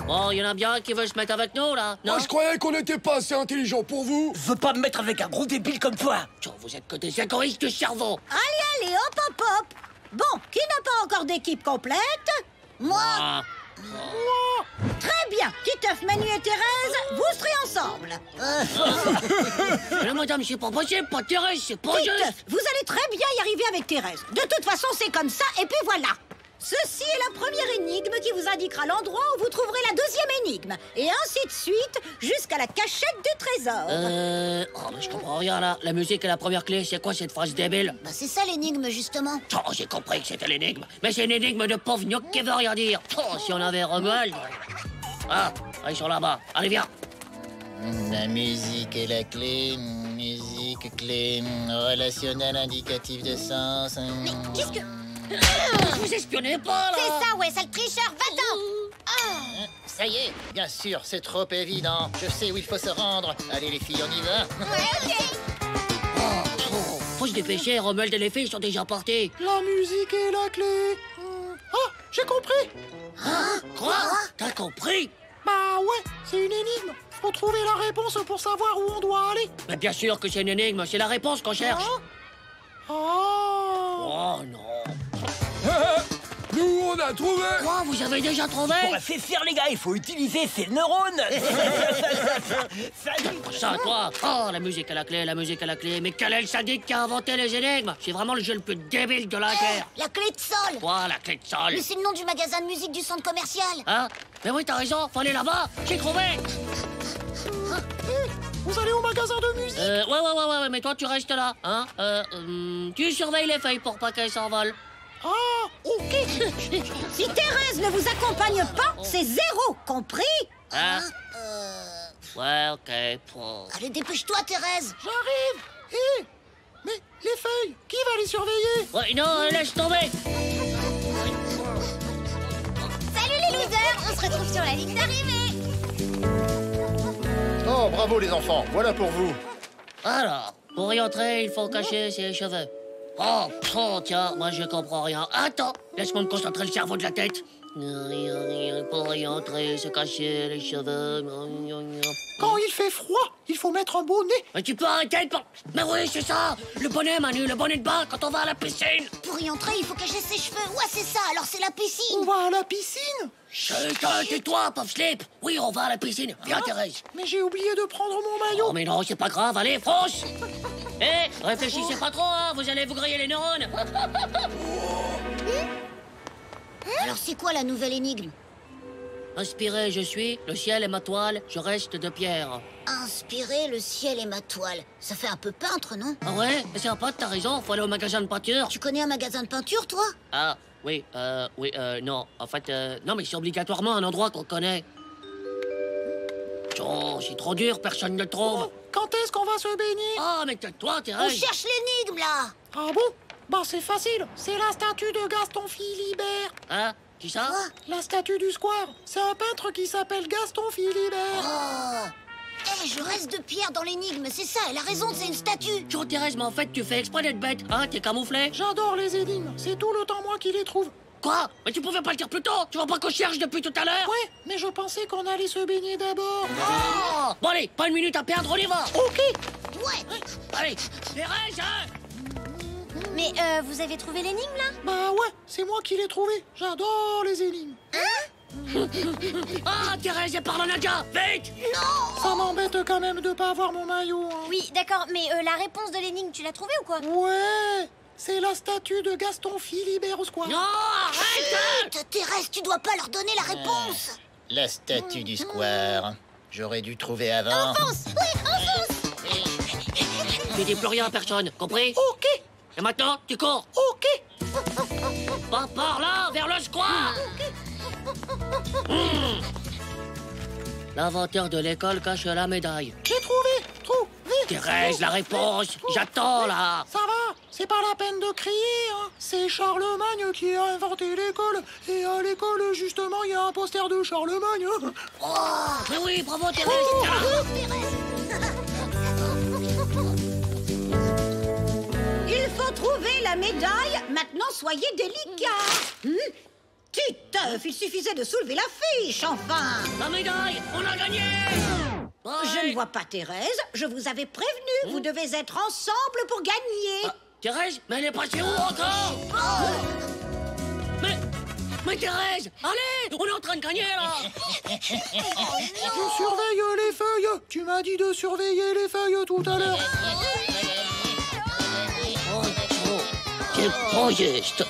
Bon, il y en a bien qui veulent se mettre avec nous, là, non? Moi, je croyais qu'on n'était pas assez intelligent pour vous. Je veux pas me mettre avec un gros débile comme toi. Vous êtes que des égoïstes du cerveau. Allez, hop. Bon, qui n'a pas encore d'équipe complète? Moi. Très bien. Titeuf, Manu et Thérèse, vous serez ensemble. Mais madame, c'est pas possible, pas Thérèse, c'est pas juste. Titeuf, vous allez très bien y arriver avec Thérèse. De toute façon, c'est comme ça, et puis voilà. Ceci est la première énigme qui vous indiquera l'endroit où vous trouverez la deuxième énigme. Et ainsi de suite, jusqu'à la cachette du trésor. Oh, mais je comprends rien, là. La musique est la première clé, c'est quoi cette phrase débile? Bah c'est ça l'énigme, justement. Oh, j'ai compris que c'était l'énigme. Mais c'est une énigme de pauvre gnoc qui veut rien dire. Oh, si on avait Romuald... Ah, ils sont là-bas. Allez, viens. La musique est la clé, musique, clé, relationnel, indicatif de sens. Mais qu'est-ce que... Vous espionnez pas, là? C'est ça, ouais, sale tricheur, va-t'en! Ça y est, bien sûr, c'est trop évident. Je sais où il faut se rendre. Allez les filles, on y va. Ouais, ok. Faut se dépêcher, Romuald et les filles sont déjà partis. La musique est la clé. Ah, j'ai compris. Hein? Quoi? T'as compris? Bah ouais, c'est une énigme. Faut trouver la réponse pour savoir où on doit aller. Mais bien sûr que c'est une énigme, c'est la réponse qu'on cherche. Oh non. Nous, on a trouvé. Quoi? Vous avez déjà trouvé? C'est sûr, les gars, il faut utiliser ses neurones. Ça, toi. Oh, la musique à la clé, la musique à la clé. Mais quel est le sadique qui a inventé les énigmes? C'est vraiment le jeu le plus débile de la Terre. La clé de sol. Quoi, la clé de sol? Mais c'est le nom du magasin de musique du centre commercial. Hein? Mais oui, t'as raison, faut aller là-bas. J'ai trouvé. Vous allez au magasin de musique? Ouais, mais toi, tu restes là, hein? Tu surveilles les feuilles pour pas qu'elles s'envolent. Ah, ok. Si Thérèse ne vous accompagne pas, c'est 0, compris? Hein? Ouais, ok. Bon. Allez, dépêche-toi, Thérèse. J'arrive. Hé, mais les feuilles, qui va les surveiller? Ouais, non, laisse tomber. Salut les losers, on se retrouve sur la ligne d'arrivée. Oh, bravo les enfants, voilà pour vous. Alors, pour y entrer, il faut cacher ses cheveux. Oh, tiens, moi je comprends rien. Attends, laisse-moi me concentrer le cerveau de la tête. Pour y entrer, se cacher les cheveux. Quand il fait froid, il faut mettre un bonnet. Mais tu peux arrêter de... Mais oui, c'est ça. Le bonnet, Manu, le bonnet de bain quand on va à la piscine. Pour y entrer, il faut cacher ses cheveux. Ouais, c'est ça, alors c'est la piscine. On va à la piscine? Chut, tais-toi, pauvre slip. Oui, on va à la piscine. Viens, Thérèse. Mais j'ai oublié de prendre mon maillot. Oh, mais non, c'est pas grave. Allez, fonce. Réfléchissez pas trop, hein. Vous allez vous griller les neurones. Alors c'est quoi la nouvelle énigme? Inspiré, je suis, le ciel est ma toile, je reste de pierre. Inspiré, le ciel est ma toile. Ça fait un peu peintre, non? Ah ouais? C'est un pote, t'as raison, faut aller au magasin de peinture. Tu connais un magasin de peinture, toi? Ah, oui, non. En fait, non, mais c'est obligatoirement un endroit qu'on connaît. Oh, c'est trop dur, personne ne le trouve. Oh, quand est-ce qu'on va se baigner? Ah, mais tais-toi, Thérèse. On cherche l'énigme, là. Ah bon? Bah c'est facile, c'est la statue de Gaston Philibert. Hein? Qui ça? La statue du square. C'est un peintre qui s'appelle Gaston Philibert. Oh! Je reste de pierre dans l'énigme, c'est ça, elle a raison, c'est une statue. Jo, Thérèse, mais en fait, tu fais exprès d'être bête, hein? T'es camouflé. J'adore les énigmes, c'est tout le temps moi qui les trouve. Quoi? Mais tu pouvais pas le dire plus tôt. Tu vois pas qu'on cherche depuis tout à l'heure? Ouais, mais je pensais qu'on allait se baigner d'abord. Oh! Bon allez, pas une minute à perdre, on y va. Ok. Ouais. Allez, Thérèse, hein? Mais vous avez trouvé l'énigme, là? Bah ouais, c'est moi qui l'ai trouvé. J'adore les énigmes. Ah, Thérèse, elle parle en naga. Vite! Non! Ça m'embête quand même de pas avoir mon maillot. Hein. Oui, d'accord, mais la réponse de l'énigme, tu l'as trouvée ou quoi? Ouais, c'est la statue de Gaston Philibert au square. Non, arrête! Chut, Thérèse, tu dois pas leur donner la réponse. La statue du square. J'aurais dû trouver avant. Enfonce! Oui, enfonce! Tu dis plus rien à personne, compris? Ok. Et maintenant, tu cours. Ok. Pas par là, vers le square. L'inventeur de l'école cache la médaille. J'ai trouvé. Thérèse, la réponse. J'attends, là. Ça va, c'est pas la peine de crier, hein. C'est Charlemagne qui a inventé l'école. Et à l'école, justement, il y a un poster de Charlemagne. Oh, mais oui, bravo, Thérèse. Il faut trouver la médaille. Maintenant, soyez délicats. Titeuf, il suffisait de soulever la fiche, enfin. La médaille, on a gagné. Je ne vois pas Thérèse. Je vous avais prévenu. Vous devez être ensemble pour gagner. Thérèse, mais elle est passée où encore? Mais Thérèse, allez, on est en train de gagner là. Je surveille les feuilles. Tu m'as dit de surveiller les feuilles tout à l'heure. C'est pas juste.